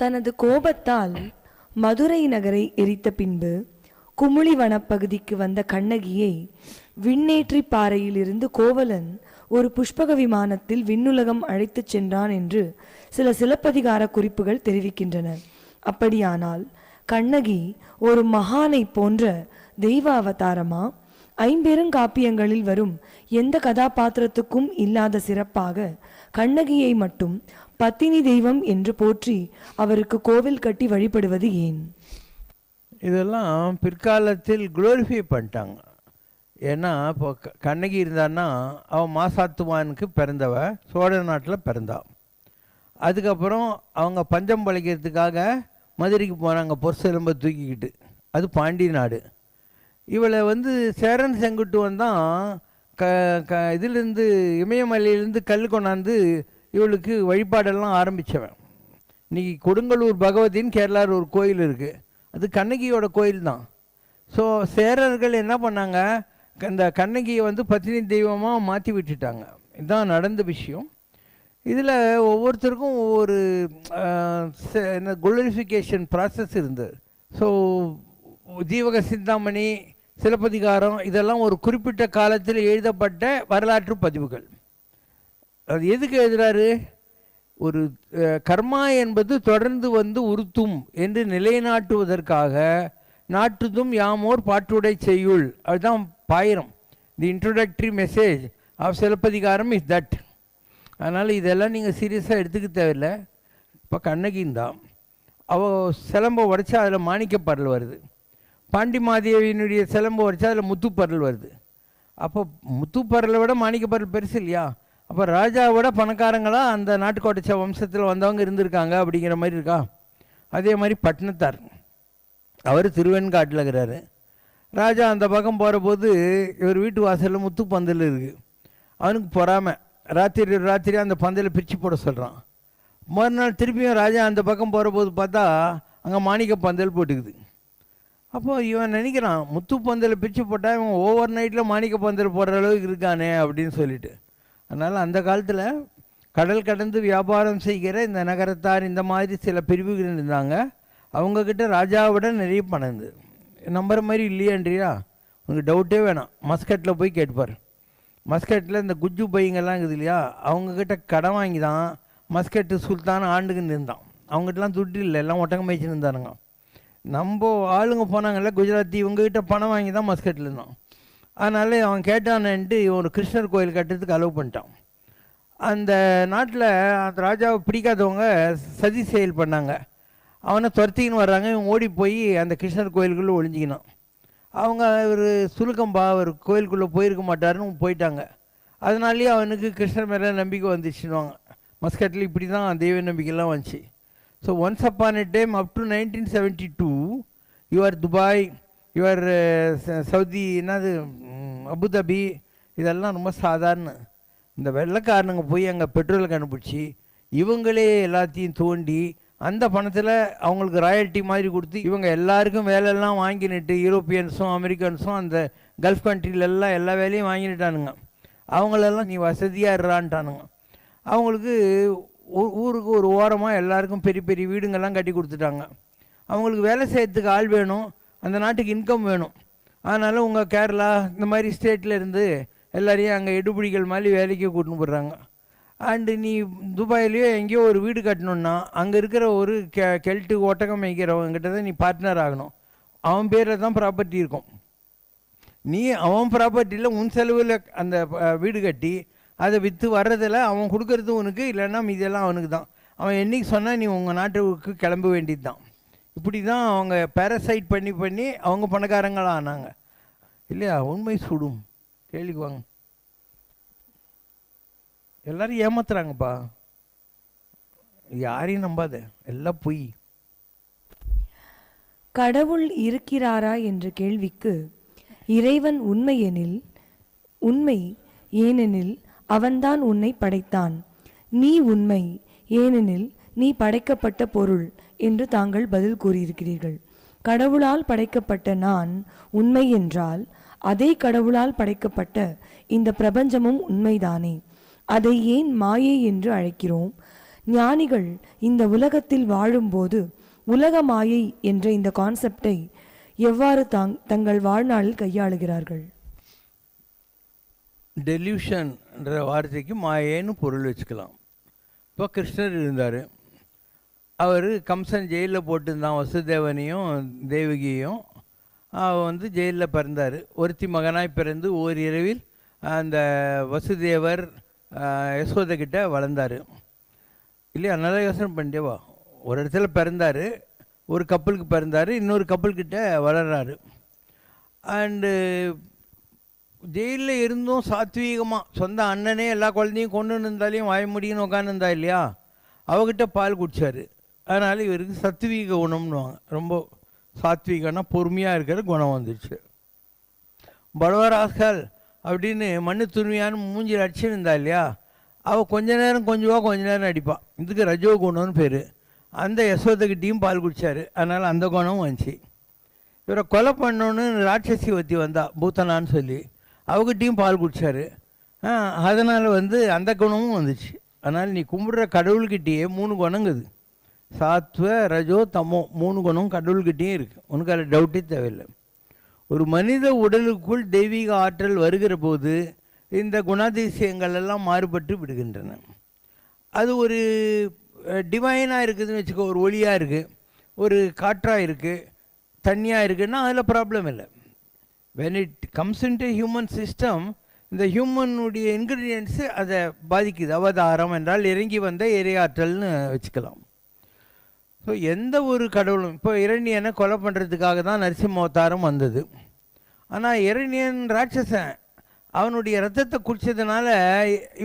தனது கோபத்தால் மதுரை நகரை எரித்த பின்பு குமுளி வனப்பகுதிக்கு வந்த கண்ணகியை விண்ணேற்றி பாறையிலிருந்து கோவலன் ஒரு புஷ்பக விமானத்தில் விண்ணுலகம் அழைத்துச் சென்றான் என்று சில சிலப்பதிகார குறிப்புகள் தெரிவிக்கின்றன. அப்படியானால் கண்ணகி ஒரு மகானை போன்ற தெய்வ அவதாரமா? ஐம்பெருங்காப்பியங்களில் வரும் எந்த கதாபாத்திரத்துக்கும் இல்லாத சிறப்பாக கண்ணகியை மட்டும் பத்தினி தெய்வம் என்று போற்றி அவருக்கு கோவில் கட்டி வழிபடுவது ஏன்? இதெல்லாம் பிற்காலத்தில் குளோரிஃபை பண்ணிட்டாங்க. ஏன்னா இப்போ கண்ணகி இருந்தான்னா அவன் மாசாத்துவானுக்கு பிறந்தவ, சோழ நாட்டில் பிறந்தாள். அதுக்கப்புறம் அவங்க பஞ்சம் பழைக்கிறதுக்காக மதுரைக்கு போனாங்க, பொற்செலும்பை தூக்கிக்கிட்டு. அது பாண்டி நாடு. இவளை வந்து சேரன் செங்குட்டுவன் தான் இதிலிருந்து இமயமலையிலேருந்து கல் கொண்டாந்து இவளுக்கு வழிபாடெல்லாம் ஆரம்பித்தவன். இன்றைக்கி கொடுங்கலூர் பகவதின்னு கேரளாவில் ஒரு கோயில் இருக்குது, அது கண்ணகியோட கோயில் தான். ஸோ சேரர்கள் என்ன பண்ணாங்க, இந்த கண்ணகியை வந்து பத்தினி தெய்வமாக மாற்றி விட்டுட்டாங்க. இதுதான் நடந்த விஷயம். இதில் ஒவ்வொருத்தருக்கும் ஒவ்வொரு என்ன குளோரிஃபிகேஷன் ப்ராசஸ் இருந்தது. ஸோ ஜீவக சிந்தாமணி, சிலப்பதிகாரம் இதெல்லாம் ஒரு குறிப்பிட்ட காலத்தில் எழுதப்பட்ட வரலாற்று பதிவுகள். அது எதுக்கு எழுதுகிறாரு? ஒரு கர்மா என்பது தொடர்ந்து வந்து உறுத்தும் என்று நிலைநாட்டுவதற்காக நாட்டுதும் யாமோர் பாட்டுடை செய்யுள், அதுதான் பாயிரம். The introductory message of Silappatikaram is that. அதனால் இதெல்லாம் நீங்கள் சீரியஸாக எடுத்துக்க தேவையில்லை. இப்போ கண்ணகின் தான் அவள் சிலம்பை உடைச்சா அதில் மாணிக்கப்பரல் வருது. பாண்டி மாதேவியினுடைய சிலம்பை உடைச்சா அதில் முத்துப்பரல் வருது. அப்போ முத்துப்பரலை விட மாணிக்கப்பரல் பெருசு இல்லையா? அப்போ ராஜாவோட பணக்காரங்களாக அந்த நாட்டுக்கோட்டை வம்சத்தில் வந்தவங்க இருந்திருக்காங்க அப்படிங்கிற மாதிரி இருக்கா? அதே மாதிரி பட்டினத்தார், அவர் திருவெண்காட்டில் இருக்கிறாரு. ராஜா அந்த பக்கம் போகிற போது இவர் வீட்டு வாசலில் முத்துப்பந்தல் இருக்குது. அவனுக்கு பொறாமை, ராத்திரி ராத்திரி அந்த பந்தலை பிரித்து போட சொல்கிறான். மறுநாள் திருப்பியும் ராஜா அந்த பக்கம் போகிற போது பார்த்தா அங்கே மாணிக்க பந்தல் போட்டுக்குது. அப்போது இவன் நினைக்கிறான், முத்து பந்தலை பிரித்து போட்டால் இவன் ஓவர் நைட்டில் மாணிக்க பந்தல் போடுற அளவுக்கு இருக்கானே அப்படின்னு சொல்லிட்டு. அதனால் அந்த காலத்தில் கடல் கடந்து வியாபாரம் செய்கிற இந்த நகரத்தார் இந்த மாதிரி சில பிரிவுகள் இருந்தாங்க. அவங்கக்கிட்ட ராஜாவை விட நிறைய பணம் இருந்தது. நம்புற மாதிரி இல்லையான்றியா? உனக்கு டவுட்டே வேணாம், மஸ்கட்டில் போய் கேட்பார். மஸ்கட்டில் இந்த குஜ்ஜு பையங்கள்லாம் இருக்குது இல்லையா, அவங்கக்கிட்ட கடன் வாங்கி தான் மஸ்கட்டு சுல்தான் ஆண்டுக்குன்னு இருந்தான். அவங்ககிட்டலாம் துட்டு இல்லை, எல்லாம் ஒட்டகம் மேய்ச்சின்னு இருந்தானுங்க. நம்ம ஆளுங்க போனாங்கல்ல குஜராத்தி, இவங்ககிட்ட பணம் வாங்கி தான் மஸ்கட்டில் இருந்தான். அதனால அவன் கேட்டானேன்ட்டு ஒரு கிருஷ்ணர் கோயில் கட்டுறதுக்கு அலோவ் பண்ணிட்டான். அந்த நாட்டில் அந்த ராஜாவை பிடிக்காதவங்க சதி செயல் பண்ணாங்க. அவனை துரத்திக்கின்னு வர்றாங்க. இவன் ஓடி போய் அந்த கிருஷ்ணர் கோயிலுக்குள்ளே ஒளிஞ்சிக்கினான். அவங்க ஒரு சுலுக்கம்பா ஒரு கோயிலுக்குள்ளே போயிருக்க மாட்டாருன்னு போயிட்டாங்க. அதனாலேயே அவனுக்கு கிருஷ்ணர் மேலே நம்பிக்கை வந்துச்சுன்னுவாங்க. மஸ்கட்டில் இப்படி தான் தெய்வ நம்பிக்கைலாம் வந்துச்சு. So once upon a time up to 1972 your Dubai, your Saudi, என்னது அபுதாபி, இதெல்லாம் ரொம்ப சாதாரண. இந்த வெள்ளைக்காரனுங்க போய் அங்கே பெட்ரோலை கண்டுபிடிச்சி இவங்களே எல்லாத்தையும் தோண்டி அந்த பணத்தில் அவங்களுக்கு ராயல்ட்டி மாதிரி கொடுத்து இவங்க எல்லாருக்கும் வேலையெல்லாம் வாங்கினிட்டு, யூரோப்பியன்ஸும் அமெரிக்கன்ஸும் அந்த கல்ஃப் கண்ட்ரிலெல்லாம் எல்லா வேலையும் வாங்கிட்டானுங்க. அவங்களெல்லாம் நீ வசதியாக இருறான்ட்டானுங்க. அவங்களுக்கு ஊருக்கு ஒரு ஓரமாக எல்லாருக்கும் பெரிய பெரிய வீடுங்கள்லாம் கட்டி கொடுத்துட்டாங்க. அவங்களுக்கு வேலை செய்யறதுக்கு ஆள் வேணும், அந்த நாட்டுக்கு இன்கம் வேணும். அதனால் உங்கள் கேரளா இந்த மாதிரி ஸ்டேட்டில் இருந்து எல்லாரையும் அங்கே எடுபிடிகள் மாதிரி வேலைக்கு கூட்டின்னு போடுறாங்க. அண்டு நீ துபாயிலையோ எங்கேயோ ஒரு வீடு கட்டணுன்னா அங்கே இருக்கிற ஒரு கெல்ட்டு ஒட்டகம் மேய்க்கிறவங்ககிட்ட தான் நீ பார்ட்னர் ஆகணும். அவன் பேரில் தான் ப்ராப்பர்ட்டி இருக்கும். நீ அவன் ப்ராப்பர்ட்டியில் உன் செலவில் அந்த வீடு கட்டி அதை விற்று வர்றதில் அவன் கொடுக்கறது உனக்கு, இல்லைன்னா இதெல்லாம் அவனுக்கு தான். அவன் என்றைக்கு சொன்னால் நீ உங்கள் நாட்டுக்கு கிளம்ப வேண்டியது தான். இப்படி தான் அவங்க பேரசைட் பண்ணி பண்ணி அவங்க பணக்காரங்களாக ஆனாங்க இல்லையா? உண்மை சுடும், கேள்விக்கு வாங்க. எல்லாரும் ஏமாத்துறாங்கப்பா, யாரையும் நம்பாத, எல்லாம் பொய். கடவுள் இருக்கிறாரா என்ற கேள்விக்கு இறைவன் உண்மை ஏனெனில் அவன்தான் உன்னை படைத்தான். நீ உண்மை ஏனெனில் நீ படைக்கப்பட்ட பொருள் என்று தாங்கள் பதில் கூறியிருக்கிறீர்கள். கடவுளால் படைக்கப்பட்ட நான் உண்மை என்றால் அதே கடவுளால் படைக்கப்பட்ட இந்த பிரபஞ்சமும் உண்மைதானே? அதை ஏன் மாயை என்று அழைக்கிறோம்? ஞானிகள் இந்த உலகத்தில் வாழும்போது உலக மாயை என்ற இந்த கான்செப்டை எவ்வாறு தங்கள் வாழ்நாளில் கையாளுகிறார்கள்? டெல்யூஷன்ன்ற வார்த்தைக்கு மாயேன்னு பொருள் வச்சுக்கலாம். இப்போ கிருஷ்ணர் இருந்தார், அவர் கம்சன் ஜெயிலில் போட்டுருந்தான் வசுதேவனையும் தேவகியையும். அவன் ஜெயிலில் பிறந்தார். ஒருத்தி மகனாய் பிறந்து ஓரிரவில் அந்த வசுதேவர் யசோதைக்கிட்ட வளர்ந்தார் இல்லையா? நல்லா யோசனை பண்ணிட்டேவா. ஒரு இடத்துல பிறந்தார், ஒரு கப்பலுக்கு பிறந்தார், இன்னொரு கப்பல்கிட்ட வளர்கிறாரு. அண்டு ஜெயிலில் இருந்தும் சாத்வீகமாக சொந்த அண்ணனே எல்லா குழந்தையும் கொண்டு இருந்தாலையும் வாய முடியும்னு உட்காந்துருந்தா இல்லையா, அவகிட்ட பால் குடித்தார். அதனால் இவருக்கு சத்வீக குணம்னுவாங்க. ரொம்ப சாத்வீகன்னா பொறுமையாக இருக்கிற குணம் வந்துடுச்சு. பலவராஸ்கள் அப்படின்னு மண்ணு துணியான்னு மூஞ்சில் அடிச்சுன்னு இருந்தா இல்லையா, அவள் கொஞ்ச நேரம் கொஞ்ச நேரம் அடிப்பான். இதுக்கு ரஜோ குணம்னு பேர். அந்த யசோதைக்கிட்டையும் பால் குடித்தார், அதனால் அந்த குணம் வந்துச்சு. இவரை கொலை பண்ணோன்னு ராட்சசி ஒத்தி வந்தா பூத்தனான்னு சொல்லி, அவகிட்டையும் பால் குடித்தார். அதனால் அந்த குணமும் வந்துச்சு. அதனால் நீ கும்பிடுற கடவுள்கிட்டேயே 3 குணங்குது. சாத்வ ரஜோ தமோ 3 குணம் கடவுள்கிட்டேயும் இருக்குது. உனக்கு அதில் டவுட்டே தேவையில்லை. ஒரு மனித உடலுக்குள் தெய்வீக ஆற்றல் வருகிற போது இந்த குணாதிசயங்கள் எல்லாம் மாறுபட்டு விடுகின்றன. அது ஒரு டிவைனாக இருக்குதுன்னு வச்சுக்கோ, ஒரு ஒளியாக இருக்குது, ஒரு காற்றாக இருக்குது, தண்ணியாக இருக்குன்னா அதில் ப்ராப்ளம் இல்லை. when it comes into human system, இந்த ஹியூமனுடைய இன்க்ரீடியன்ஸு அதை பாதிக்குது. அவதாரம் என்றால் இறங்கி வந்த இறையாற்றல்னு வச்சுக்கலாம். ஸோ எந்த ஒரு கடவுளும் இப்போ இரணியனை கொலை பண்ணுறதுக்காக தான் நரசிம்ம அவதாரம் வந்தது. ஆனால் இரணியன் ராட்சசன், அவனுடைய ரத்தத்தை குடித்ததுனால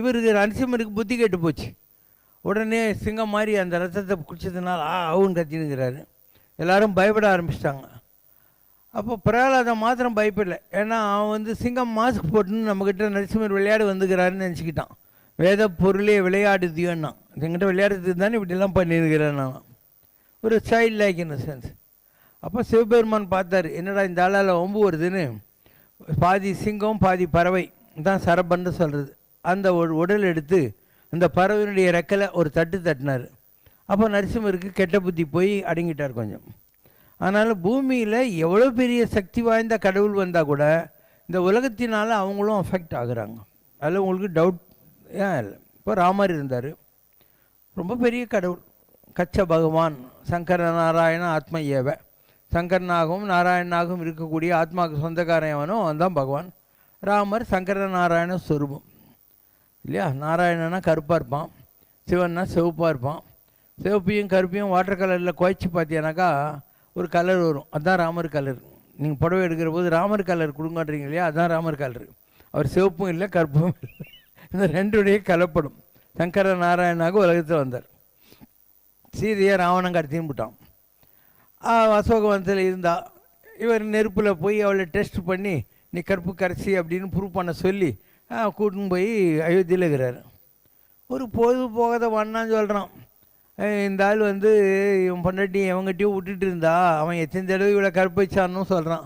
இவருக்கு நரசிம்மருக்கு புத்தி கேட்டு போச்சு. உடனே சிங்கம் மாதிரி அந்த ரத்தத்தை குடித்ததுனால அவன் கத்தினுங்கிறாரு. எல்லாரும் பயப்பட ஆரம்பிச்சிட்டாங்க. அப்போ பிரகலாத மாத்திரம் பயப்படலை. ஏன்னா அவன் சிங்கம் மாஸ்க் போட்டுன்னு நம்மக்கிட்ட நரசிம்மர் விளையாடு வந்துக்கிறாருன்னு நினச்சிக்கிட்டான். வேத பொருளே விளையாடுதியோன்னா, என்கிட்ட விளையாடுறதுக்கு தானே இப்படிலாம் பண்ணியிருக்கிறேன் நான். ஒரு சைல்ட் லைக் இன் சென்ஸ். அப்போ சிவபெருமான் பார்த்தார், என்னடா இந்த ஆளால் ஒம்பு வருதுன்னு. பாதி சிங்கம் பாதி பறவை தான் சரபன்னு சொல்கிறது. அந்த ஒரு உடல் எடுத்து அந்த பறவையினுடைய ரெக்கலை ஒரு தட்டு தட்டினார். அப்போ நரசிம்மருக்கு கெட்ட புத்தி போய் அடங்கிட்டார் கொஞ்சம். அதனால் பூமியில் எவ்வளோ பெரிய சக்தி வாய்ந்த கடவுள் வந்தால் கூட இந்த உலகத்தினால் அவங்களும் அஃபெக்ட் ஆகுறாங்க. அதில் உங்களுக்கு டவுட் ஏன் இல்லை. இப்போ ராமர் இருந்தார், ரொம்ப பெரிய கடவுள், கச்ச பகவான், சங்கர நாராயண ஆத்ம ஏவ. சங்கரனாகவும் நாராயணனாகவும் இருக்கக்கூடிய ஆத்மாவுக்கு சொந்தக்காரன் அவனும் அவன் தான் பகவான். ராமர் சங்கர நாராயண ஸ்வரூபம் இல்லையா? நாராயணனா கருப்பாக இருப்பான், சிவன்னா செவப்பாக இருப்பான். சிவப்பையும் கருப்பையும் வாட்டர் கலரில் குழைச்சி பார்த்தீங்கன்னாக்கா ஒரு கலர் வரும், அதுதான் ராமர் கலர். நீங்கள் புடவை எடுக்கிற போது ராமர் கலர் கொடுங்கன்றீங்க இல்லையா, அதுதான் ராமர் கலர். அவர் சிவப்பும் இல்லை கருப்பும் இல்லை, இந்த ரெண்டுடைய கலப்படும். சங்கர நாராயணனாக உலகத்தில் வந்தார். சீதையை ராவணன் கடத்தின்னு விட்டான். அசோகவனத்தில் இருந்தா. இவர் நெருப்பில் போய் அவளை டெஸ்ட் பண்ணி நீ கருப்பு கரைச்சி அப்படின்னு ப்ரூவ் பண்ண சொல்லி கூட்டின்னு போய் அயோத்தியில் இருக்கிறார். ஒரு பொது போகாத வண்ணான்னு சொல்கிறான். இந்த ஆள் இவன் பொண்டாட்டி எவங்கிட்டையும் விட்டுட்டு இருந்தா, அவன் எத்தனை தடவை இவளை கருப்பு வச்சான்னு சொல்கிறான்.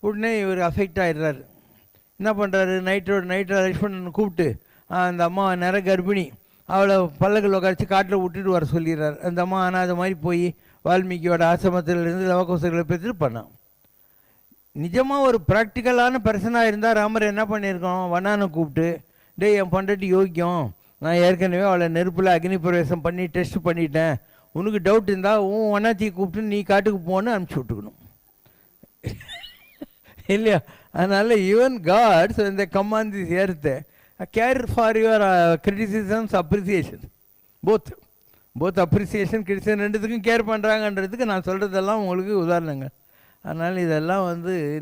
உடனே இவர் அஃபெக்ட் ஆகிடுறாரு. என்ன பண்ணுறாரு, நைட்டில் லக்ஷ்மணன் கூப்பிட்டு அந்த அம்மா நிற கர்ப்பிணி, அவளை பல்லக்கில் உட்காரிச்சு காட்டில் விட்டுட்டு வர சொல்லிடுறாரு. அந்த அம்மா ஆனால் அது மாதிரி போய் வால்மீகியோட ஆசிரமத்திலிருந்து லவகோசங்களை பெற்று பண்ணான். நிஜமாக ஒரு ப்ராக்டிக்கலான பர்சனாக இருந்தால் ராமர் என்ன பண்ணியிருக்கோம், வண்ணானை கூப்பிட்டு, டேய் என் பொண்டாட்டி யோக்கியம், நான் ஏற்கனவே அவளை நெருப்பில் அக்னி பிரவேசம் பண்ணி டெஸ்ட் பண்ணிட்டேன், உனக்கு டவுட் இருந்தால் உன் வண்ணாத்தியை கூப்பிட்டு நீ காட்டுக்கு போன்னு அனுப்பிச்சி விட்டுக்கணும் இல்லையா? அதனால் ஈவன் காட்ஸ் இந்த command this earth care for your criticisms appreciation, both appreciation criticism ரெண்டுத்துக்கும் கேர் பண்ணுறாங்கன்றதுக்கு நான் சொல்கிறதெல்லாம் உங்களுக்கு உதாரணங்க. அதனால் இதெல்லாம்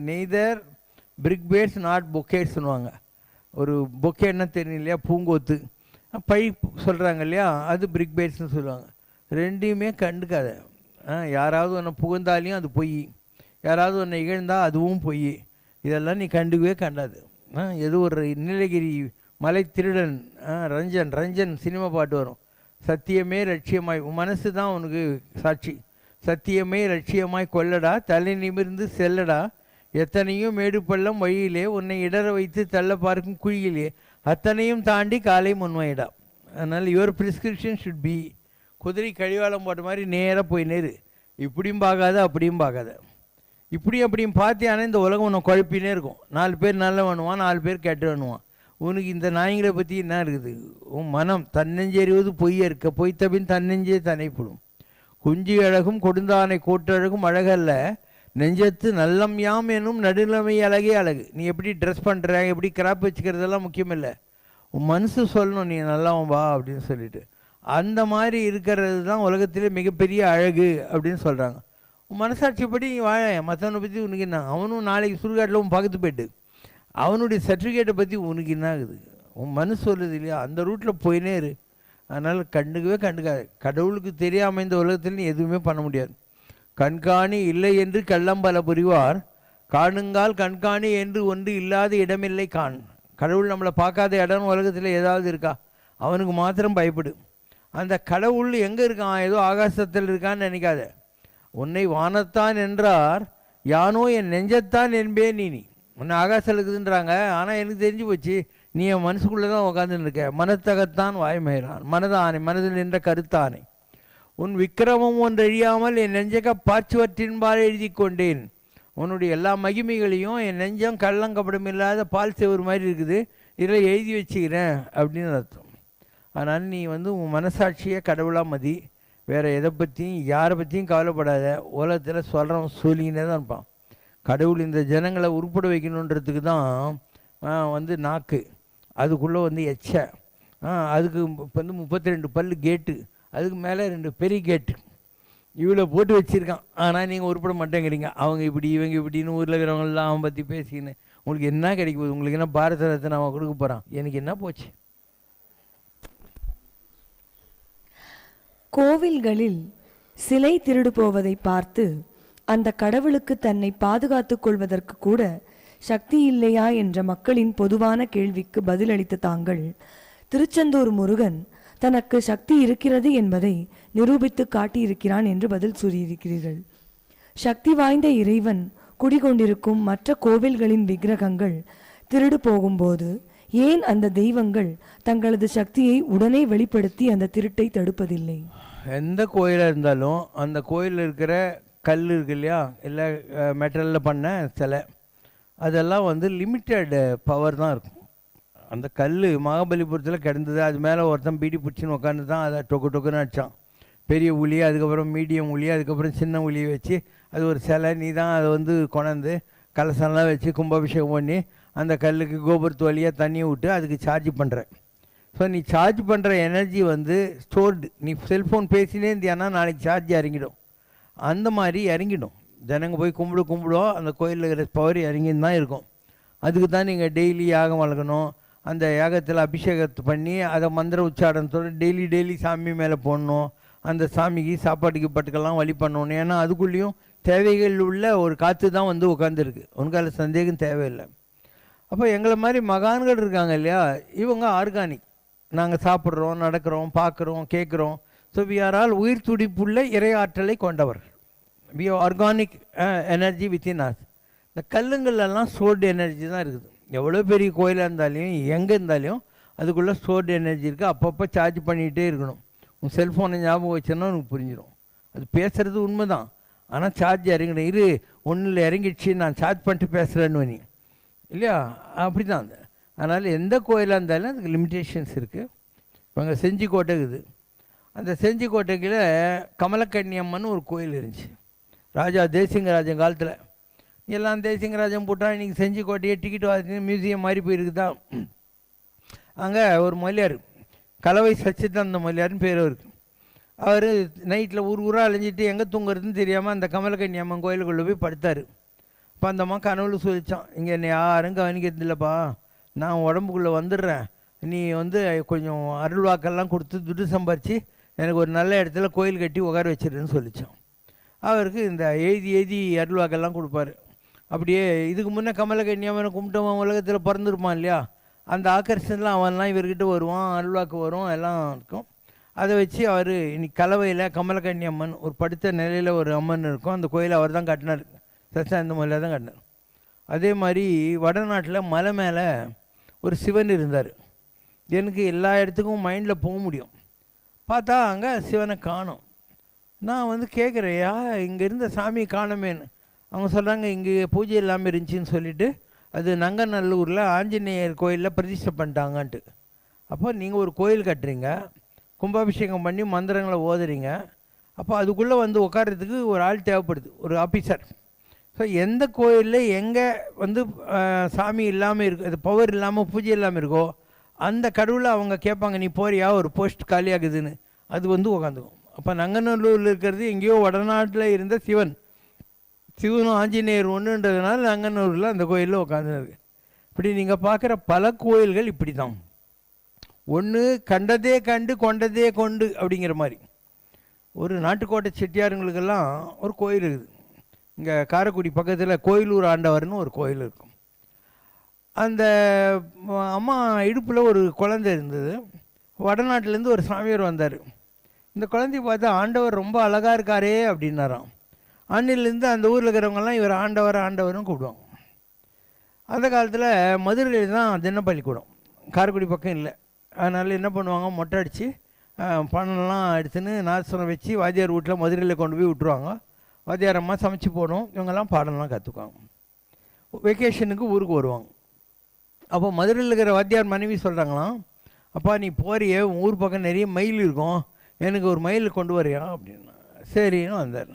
நெய்தர் பிரிக் பேட்ஸ் நாட் பொக்கேட்ஸ்னுவாங்க. ஒரு பொக்கேன்னா தெரியும் இல்லையா, பூங்கோத்து பை சொல்கிறாங்க இல்லையா, அது பிரிக் பேட்ஸ்னு சொல்லுவாங்க. ரெண்டையுமே கண்டுக்காத. யாராவது ஒன்று புகழ்ந்தாலையும் அது பொய், யாராவது ஒன்று இகழ்ந்தால் அதுவும் பொய். இதெல்லாம் நீ கண்டுக்கவே கண்டாது. எது ஒரு நீலகிரி மலை திருடன் ரஞ்சன் சினிமா பாட்டு வரும், சத்தியமே லட்சியமாய், உன் மனசு தான் உனக்கு சாட்சி, சத்தியமே லட்சியமாய் கொல்லடா, தலை நிமிர்ந்து செல்லடா, எத்தனையும் மேடு பள்ளம் வழியிலே உன்னை இடற வைத்து தள்ள பார்க்கும் குழியிலே அத்தனையும் தாண்டி காலை முன்வையிடா. அதனால் யுவர் ப்ரிஸ்கிரிப்ஷன் ஷுட் பி, குதிரை கழிவாளம் போட்ட மாதிரி நேராக போய் நேரு, இப்படியும் பார்க்காத அப்படியும் பார்க்காத. அப்படியும் பார்த்தியானே இந்த உலகம் உன்னை குழப்பினே இருக்கும். 4 பேர் நல்ல வேணுவான், 4 பேர் கெட்டு வேணுவான். உனக்கு இந்த நாய்களை பற்றி என்ன இருக்குது? உன் மனம் தன்னெஞ்செறிவது பொய்ய இருக்க, பொய்த்தபின் தன்னெஞ்சே தனைப்படும். குஞ்சி அழகும் கொடுந்தானை கோட்டழகும் அழகல்ல, நெஞ்சத்து நல்லம் யாம் எனும் நடுநிலைமை அழகே அழகு. நீ எப்படி ட்ரெஸ் பண்ணுற, எப்படி கிராப் வச்சுக்கிறதெல்லாம் முக்கியம் இல்லை, உன் மனசு சொல்லணும் நீ நல்லாவும் வா அப்படின்னு சொல்லிட்டு. அந்த மாதிரி இருக்கிறது தான் உலகத்திலே மிகப்பெரிய அழகு அப்படின்னு சொல்கிறாங்க. உன் மனசாட்சிப்படி நீ வாழ, மற்றவனை பற்றி உனக்கு என்ன? அவனும் நாளைக்கு சுடுகாட்டில் உன் பக்கத்து போய்ட்டு அவனுடைய சர்டிஃபிகேட்டை பற்றி உனக்கு என்ன ஆகுது? உன் மனசு சொல்லுது இல்லையா, அந்த ரூட்டில் போயினே இரு. அதனால் கண்டுக்காது. கடவுளுக்கு தெரியாமல் இந்த உலகத்தில் நீ எதுவுமே பண்ண முடியாது. கண்காணி இல்லை என்று கள்ளம்பல புரிவார், காணுங்கால் கண்காணி என்று ஒன்று இல்லாத இடமில்லை காண். கடவுள் நம்மளை பார்க்காத இடம் உலகத்தில் ஏதாவது இருக்கா? அவனுக்கு மாத்திரம் பயப்படு. அந்த கடவுள் எங்கே இருக்கான்? ஏதோ ஆகாசத்தில் இருக்கான்னு நினைக்காத. உன்னை வானத்தான் என்றார், யானோ என் நெஞ்சத்தான் என்பேன். நீ உன்னை ஆகாசம் இருக்குதுன்றாங்க, ஆனால் எனக்கு தெரிஞ்சு போச்சு நீ என் மனசுக்குள்ளே தான் உட்காந்துன்னு இருக்க. மனத்தகத்தான் வாய்மயிறான், மனதானை மனதில் நின்ற கருத்தானை. உன் விக்கிரமம் ஒன்றழியாமல் என் நெஞ்சக பாச்சுவற்றின்பால் எழுதி கொண்டேன். உன்னுடைய எல்லா மகிமைகளையும் என் நெஞ்சம் கள்ளங்கப்படம் இல்லாத பால் செவர் மாதிரி இருக்குது, இதில் எழுதி வச்சுக்கிறேன் அப்படின்னு அர்த்தம். அதனால் நீ உன் மனசாட்சியை கடவுளாக மதி, வேறு எதை பற்றியும் யாரை பற்றியும் கவலைப்படாத. உலகத்தில் சொல்கிறவன் சொல்லிக்கினே தான் இருப்பான். கடவுள் இந்த ஜனங்களை உருப்பட வைக்கணுன்றதுக்கு தான் நாக்கு, அதுக்குள்ளே எச்ச, அதுக்கு 32 பல்லு கேட்டு, அதுக்கு மேலே 2 பெரிய கேட்டு, இவ்வளோ போட்டு வச்சுருக்கான். ஆனால் நீங்கள் உருப்பட மாட்டேங்கிறீங்க. அவங்க இப்படி இவங்க இப்படின்னு ஊரில் இருக்கிறவங்களாம் அவன் பற்றி பேசிக்கின்னு உங்களுக்கு என்ன கிடைக்க போகுது? உங்களுக்கு என்ன பாரத ரத்னா அவன் கொடுக்க போகிறான்? எனக்கு என்ன போச்சு? கோவில்களில் சிலை திருடு போவதை பார்த்து அந்த கடவுளுக்கு தன்னை பாதுகாத்துக் கொள்வதற்கு கூட சக்தி இல்லையா என்ற மக்களின் பொதுவான கேள்விக்கு பதிலளித்த தாங்கள், திருச்செந்தூர் முருகன் தனக்கு சக்தி இருக்கிறது என்பதை நிரூபித்து காட்டியிருக்கிறான் என்று பதில் கூறியிருக்கிறீர்கள். சக்தி வாய்ந்த இறைவன் குடிகொண்டிருக்கும் மற்ற கோவில்களின் விக்கிரகங்கள் திருடு போகும்போது ஏன் அந்த தெய்வங்கள் தங்களது சக்தியை உடனே வெளிப்படுத்தி அந்த திருட்டை தடுப்பதில்லை? எந்த கோயிலாக இருந்தாலும் அந்த கோயிலில் இருக்கிற கல் இருக்கு இல்லையா, இல்லை மெட்டலில் பண்ண சிலை, அதெல்லாம் வந்து லிமிட்டட் பவர் தான் இருக்கும். அந்த கல் மகாபலிபுரத்தில் கிடந்தது, அது மேலே ஒருத்தன் பீடி பிடிச்சின்னு உட்காந்து தான் அதை டொக்கு டொக்குன்னு அடித்தான். பெரிய உளி, அதுக்கப்புறம் மீடியம் உளி, அதுக்கப்புறம் சின்ன உளியை வச்சு அது ஒரு சிலை. நீ தான் அதை வந்து கொண்டாந்து கலசம்லாம் வச்சு கும்பாபிஷேகம் பண்ணி அந்த கல்லுக்கு கோபுரத்து வழியாக தண்ணியை விட்டு அதுக்கு சார்ஜ் பண்ணுற. ஸோ நீ சார்ஜ் பண்ணுற எனர்ஜி வந்து ஸ்டோர்டு. நீ செல்ஃபோன் பேசினே இருந்தியானா நாளைக்கு சார்ஜ் இறங்கிடும். அந்த மாதிரி இறங்கிடும். ஜனங்க போய் கும்பிடுவோம், அந்த கோயிலில் இருக்கிற பவர் இறங்கின்னு தான் இருக்கும். அதுக்கு தான் நீங்கள் டெய்லி யாகம் வளர்க்கணும். அந்த யாகத்தில் அபிஷேகத்தை பண்ணி அதை மந்திர உச்சாரணத்தோடு டெய்லி சாமி மேலே போடணும். அந்த சாமிக்கு சாப்பாட்டுக்கு பட்டுக்கெல்லாம் வழி பண்ணணும். ஏன்னா அதுக்குள்ளேயும் தேவைகள் உள்ள ஒரு காற்று தான் வந்து உட்காந்துருக்கு. உனக்கால சந்தேகம் தேவையில்லை. அப்போ எங்களை மாதிரி மகான்கள் இருக்காங்க இல்லையா, இவங்க ஆர்கானிக். நாங்கள் சாப்பிட்றோம், நடக்கிறோம், பார்க்குறோம், கேட்குறோம். ஸோ வி ஆர் ஆல் உயிர் துடிப்புள்ள இறை ஆற்றலை கொண்டவர். We organic energy within us. இந்த கல்லுங்கள்லாம் ஸ்டோர்டு எனர்ஜி தான் இருக்குது. எவ்வளோ பெரிய கோயிலாக இருந்தாலையும் எங்கே இருந்தாலும் அதுக்குள்ளே ஸ்டோர்டு எனர்ஜி இருக்குது. அப்பப்போ சார்ஜ் பண்ணிகிட்டே இருக்கணும். உன் செல்ஃபோனை ஞாபகம் வச்சோன்னா உனக்கு புரிஞ்சிடும். அது பேசுகிறது உண்மை தான், ஆனால் சார்ஜ் இறங்கணும். ஒன்றில் இறங்கிடுச்சு, நான் சார்ஜ் பண்ணிட்டு பேசுகிறேன்னு நீ இல்லையா, அப்படி தான். அதனால் எந்த கோயிலாக இருந்தாலும் அதுக்கு லிமிட்டேஷன்ஸ் இருக்குது. இப்போ அங்கே செஞ்சிக்கோட்டை இருக்குது. அந்த செஞ்சிக்கோட்டைக்கில் கமலக்கன்னியம்மன் ஒரு கோயில் இருந்துச்சு. ராஜா தேசிங்கராஜன் காலத்தில். எல்லாம் தேசிங்கராஜன் போட்டால் இன்றைக்கி செஞ்சிக்கோட்டையே டிக்கெட் வாங்கி மியூசியம் மாதிரி போயிருக்குதா. அங்கே ஒரு மொழியார், கலவை சச்சிதானந்த மொழியார்னு பேர் அவருக்கு. அவர் நைட்டில் ஊராக அலைஞ்சிட்டு எங்கே தூங்குறதுன்னு தெரியாமல் அந்த கமலக்கன்னியம்மன் கோயிலுக்குள்ளே போய் படுத்தார். இப்போ அந்த அம்மா கனவுல சொல்லிச்சான், இங்கே என்னை யாரும் கவனிக்கிறது இல்லைப்பா, நான் உடம்புக்குள்ளே வந்துடுறேன், நீ வந்து கொஞ்சம் அருள் வாக்கெல்லாம் கொடுத்து துட்டு சம்பாரித்து எனக்கு ஒரு நல்ல இடத்துல கோயில் கட்டி உட்கார வச்சிருன்னு சொல்லித்தான். அவருக்கு இந்த எழுதி அருள் வாக்கெல்லாம் கொடுப்பாரு. அப்படியே இதுக்கு முன்னே கமலக்கன்னியம்மனை கும்பிட்டவன் உலகத்தில் பிறந்திருப்பான் இல்லையா, அந்த ஆக்கர்ஷன்லாம் அவன்லாம் இவர்கிட்ட வருவான், அருள்வாக்கு வரும், எல்லாம் இருக்கும். அதை வச்சு அவர் இன்னைக்கு கலவையில் கமலக்கன்னியம்மன் ஒரு படுத்த நிலையில் ஒரு அம்மன் இருக்கும். அந்த கோயிலை அவர் தான் கட்டினார், சச்சானந்த மொழியில் தான் கட்டினார். அதே மாதிரி வடநாட்டில் மலை மேலே ஒரு சிவன் இருந்தார். எனக்கு எல்லா இடத்துக்கும் மைண்டில் போக முடியும். பார்த்தா அங்கே சிவனை காணோம். நான் வந்து கேட்குறேயா, இங்கே இருந்த சாமி காணமேன்னு. அவங்க சொல்கிறாங்க இங்கே பூஜை இல்லாமல் இருந்துச்சின்னு சொல்லிவிட்டு அது நங்கநல்லூரில் ஆஞ்சநேயர் கோயிலில் பிரதிஷ்டை பண்ணிட்டாங்கன்ட்டு. அப்போ நீங்கள் ஒரு கோயில் கட்டுறீங்க, கும்பாபிஷேகம் பண்ணி மந்திரங்களை ஓதுறீங்க, அப்போ அதுக்குள்ளே வந்து உட்கார்றதுக்கு ஒரு ஆள் தேவைப்படுது, ஒரு ஆஃபீஸர். ஸோ எந்த கோயிலில் எங்கே வந்து சாமி இல்லாமல் இருக்கு, அது பவர் இல்லாமல் பூஜை இல்லாமல் இருக்கோ அந்த கடவுளை அவங்க கேட்பாங்க, நீ போறியா ஒரு போஸ்ட் காலியாகுதுன்னு. அது வந்து உட்காந்துக்கும். அப்போ நங்கநல்லூரில் இருக்கிறது எங்கேயோ வடநாட்டில் இருந்த சிவனும் ஆஞ்சநேயர் ஒன்றுன்றதுனால நங்கநல்லூரில் அந்த கோயிலில் உட்காந்துருக்கு. இப்படி நீங்கள் பார்க்குற பல கோயில்கள் இப்படி தான். ஒன்று கண்டதே கண்டு கொண்டதே கொண்டு அப்படிங்கிற மாதிரி. ஒரு நாட்டுக்கோட்டை செட்டியாருங்களுக்கெல்லாம் ஒரு கோயில் இருக்குது. இங்கே காரைக்குடி பக்கத்தில் கோயிலூர் ஆண்டவர்னு ஒரு கோயில் இருக்கும். அந்த அம்மா இடுப்பில் ஒரு குழந்தை இருந்தது. வடநாட்டிலேருந்து ஒரு சாமியார் வந்தார். இந்த குழந்தைய பார்த்து ஆண்டவர் ரொம்ப அழகாக இருக்காரே அப்படின்னாராம். அன்னிலேருந்து அந்த ஊரில் இருக்கிறவங்கெல்லாம் இவர் ஆண்டவர்னு கூப்பிடுவாங்க. அந்த காலத்தில் மதுரையில் தான் தினப்பள்ளிக்கூடம், காரைக்குடி பக்கம் இல்லை. அதனால் என்ன பண்ணுவாங்க, மொட்டை அடித்து பணம்லாம் எடுத்துன்னு நாசனம் வச்சு வாத்தியார் வீட்டில் மதுரையில் கொண்டு போய் விட்டுருவாங்க. வாத்தியார் அம்மா சமைச்சு போடும், இவங்கெல்லாம் பாடம்லாம் கற்றுக்குவாங்க. வெக்கேஷனுக்கு ஊருக்கு வருவாங்க. அப்போ மதுரையில் இருக்கிற வாத்தியார் மனைவி சொல்கிறாங்களாம், அப்பா நீ போறியே ஊர் பக்கம் நிறைய மயில் இருக்கும், எனக்கு ஒரு மயில் கொண்டு வரியா அப்படின்னா. சரின்னு வந்தார்.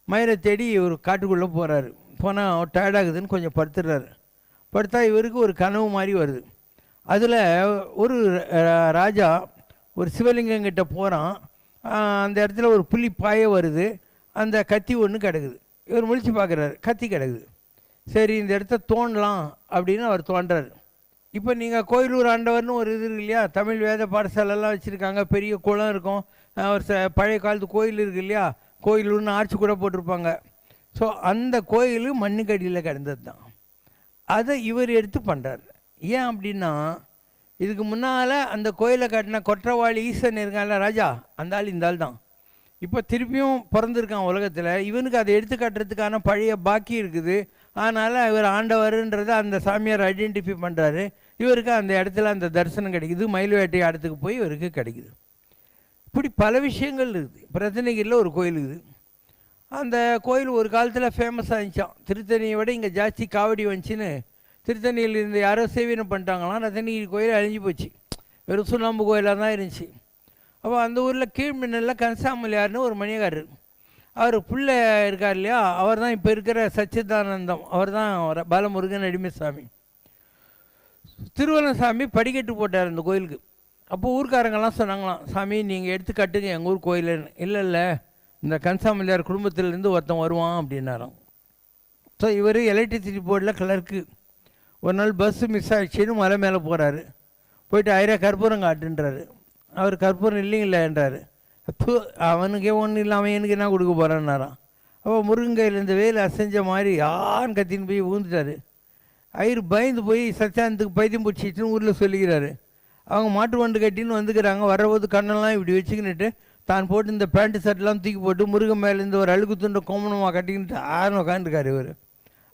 மயிலை தேடி ஒரு காட்டுக்குள்ளே போகிறாரு. போனால் டயர்டாகுதுன்னு கொஞ்சம் படுத்துடுறாரு. படுத்தா இவருக்கு ஒரு கனவு மாதிரி வருது. அதில் ஒரு ராஜா ஒரு சிவலிங்கங்கிட்ட போகிறான். அந்த இடத்துல ஒரு புலி பாய வருது, அந்த கத்தி ஒன்று கிடக்குது. இவர் முழிச்சு பார்க்குறாரு, கத்தி கிடக்குது. சரி இந்த இடத்த தோண்டலாம் அப்படின்னு அவர் தோன்றார். இப்போ நீங்கள் கோயிலூர் ஆண்டவர்னு ஒரு இது இருக்கு இல்லையா, தமிழ் வேத பாடசாலெல்லாம் வச்சுருக்காங்க, பெரிய குளம் இருக்கும், ஒரு பழைய காலத்து கோயில் இருக்குது இல்லையா, கோயிலூர்னு ஆர்ச்சி கூட போட்டிருப்பாங்க. ஸோ அந்த கோயில் மண்ணுக்கடியில் கிடந்தது தான். அதை இவர் எடுத்து பண்ணுறார். ஏன் அப்படின்னா இதுக்கு முன்னால் அந்த கோயிலை கட்டின கொற்றவாளி ஈசன் இருக்கான்ல ராஜா, அந்த ஆள் இந்த ஆள் தான். இப்போ திருப்பியும் பிறந்திருக்கான் உலகத்தில். இவனுக்கு அதை எடுத்து காட்டுறதுக்கான பழைய பாக்கி இருக்குது. அதனால் இவர் ஆண்டவருன்றதை அந்த சாமியார் ஐடென்டிஃபை பண்ணுறாரு. இவருக்கு அந்த இடத்துல அந்த தரிசனம் கிடைக்குது. மயில் வேட்டை இடத்துக்கு போய் இவருக்கு கிடைக்குது. இப்படி பல விஷயங்கள் இருக்குது. பிரச்சனைகளில் ஒரு கோயில் இருக்குது. அந்த கோயில் ஒரு காலத்தில் ஃபேமஸாக இருந்துச்சான். திருத்தணியை விட இங்கே ஜாஸ்தி காவடி வந்துச்சின்னு திருத்தணியில் இருந்து யாரோ சேவினம் பண்ணிட்டாங்களாம். ரத்தனகிரி கோயில் அழிஞ்சு போச்சு. வெறும் சுண்ணாம்பு கோயிலாக தான் இருந்துச்சு. அப்போ அந்த ஊரில் கீழ்மின்னலில் கன்சாமலியார்னு ஒரு மணியக்காரர், அவர் பிள்ளை இருக்கார் இல்லையா, அவர் தான் இப்போ இருக்கிற சச்சிதானந்தம், அவர் தான் பாலமுருகன் அடிமைசாமி. திருவள்ளசாமி படிக்கட்டு போட்டார் அந்த கோயிலுக்கு. அப்போது ஊர்க்காரங்கெல்லாம் சொன்னாங்களாம், சாமி நீங்கள் எடுத்து கட்டுங்க எங்கள் ஊர் கோயிலுன்னு. இல்லை இந்த கன்சாமலியார் குடும்பத்திலேருந்து ஒருத்தன் வருவான் அப்படின்னாராம். ஸோ இவர் எலக்ட்ரிசிட்டி போர்டில் கிளர்க்கு. ஒரு நாள் பஸ்ஸு மிஸ் ஆகிடுச்சின்னு மலை மேலே போகிறாரு. போயிட்டு 1000 கற்பூரம் காட்டுன்றாரு. அவர் கற்பூரம் இல்லைங்களான்றாரு. அப்போ அவனுக்கே ஒன்றும் இல்லை, அவன் எனக்கு என்ன கொடுக்க போகிறான்னாரான். அப்போ முருங்கையில் இந்த வேலை அசைஞ்ச மாதிரி யாருன்னு கத்தின்னு போய் ஊந்துட்டார். ஐயர் பயந்து போய் சச்சாந்தத்துக்கு பைத்தியம் பிடிச்சிட்டுன்னு ஊரில் சொல்லிக்கிறாரு. அவங்க மாட்டு வண்டு கட்டின்னு வந்துக்கிறாங்க. வரபோது கண்ணெல்லாம் இப்படி வச்சுக்கின்னுட்டு தான் போட்டு இந்த பேண்ட்டு ஷர்ட்லாம் தூக்கி போட்டு முருகன் மேலேருந்து ஒரு அழுக்கு துண்டை கோமணமாக கட்டிக்கிட்டு ஆறுன்னு உட்காந்துருக்காரு இவர்.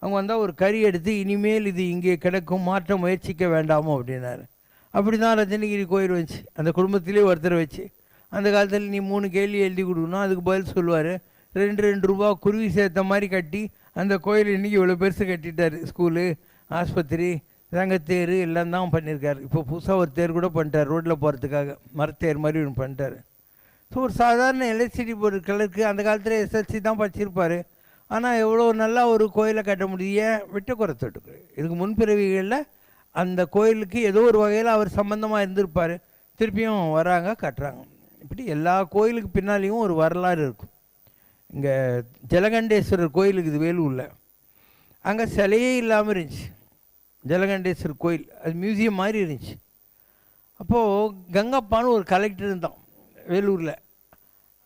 அவங்க வந்தால் ஒரு கறி எடுத்து, இனிமேல் இது இங்கே கிடக்கும், மாற்ற முயற்சிக்க வேண்டாமோ அப்படின்னாரு. அப்படி தான் ரத்தனகிரி கோயில் வச்சு அந்த குடும்பத்திலே ஒருத்தர் வச்சு, அந்த காலத்தில் நீ 3 கேள்வி எழுதி கொடுக்கணும், அதுக்கு பதில் சொல்லுவார். 2 ரூபா குருவி சேர்த்த மாதிரி கட்டி அந்த கோயில் இன்றைக்கி இவ்வளோ பெருசு கட்டிட்டார். ஸ்கூலு, ஆஸ்பத்திரி, ரங்கத்தேர் எல்லாம் தான் பண்ணியிருக்காரு. இப்போ புதுசாக ஒரு தேர் கூட பண்ணிட்டார் ரோட்டில் போகிறதுக்காக, மரத்தேர் மாதிரி ஒன்று பண்ணிட்டார். ஸோ ஒரு சாதாரண எலக்ட்ரிசிட்டி போர்டு கிளர்க்கு அந்த காலத்தில் எஸ்எல்சி தான் படிச்சிருப்பார். ஆனால் எவ்வளோ நல்லா ஒரு கோயிலை கட்ட முடிய விட்ட குறைத்துட்டு இதுக்கு முன்பிறவிகளில் அந்த கோயிலுக்கு ஏதோ ஒரு வகையில் அவர் சம்பந்தமாக இருந்திருப்பார். திருப்பியும் வராங்க, கட்டுறாங்க. இப்படி எல்லா கோயிலுக்கு பின்னாலேயும் ஒரு வரலாறு இருக்கும். இங்கே ஜலகண்டேஸ்வரர் கோயிலுக்கு இது வேலூரில், அங்கே சிலையே இல்லாமல் இருந்துச்சு. ஜலகண்டேஸ்வரர் கோயில் அது மியூசியம் மாதிரி இருந்துச்சு. அப்போது கங்கப்பான்னு ஒரு கலெக்டர் இருந்தான் வேலூரில்.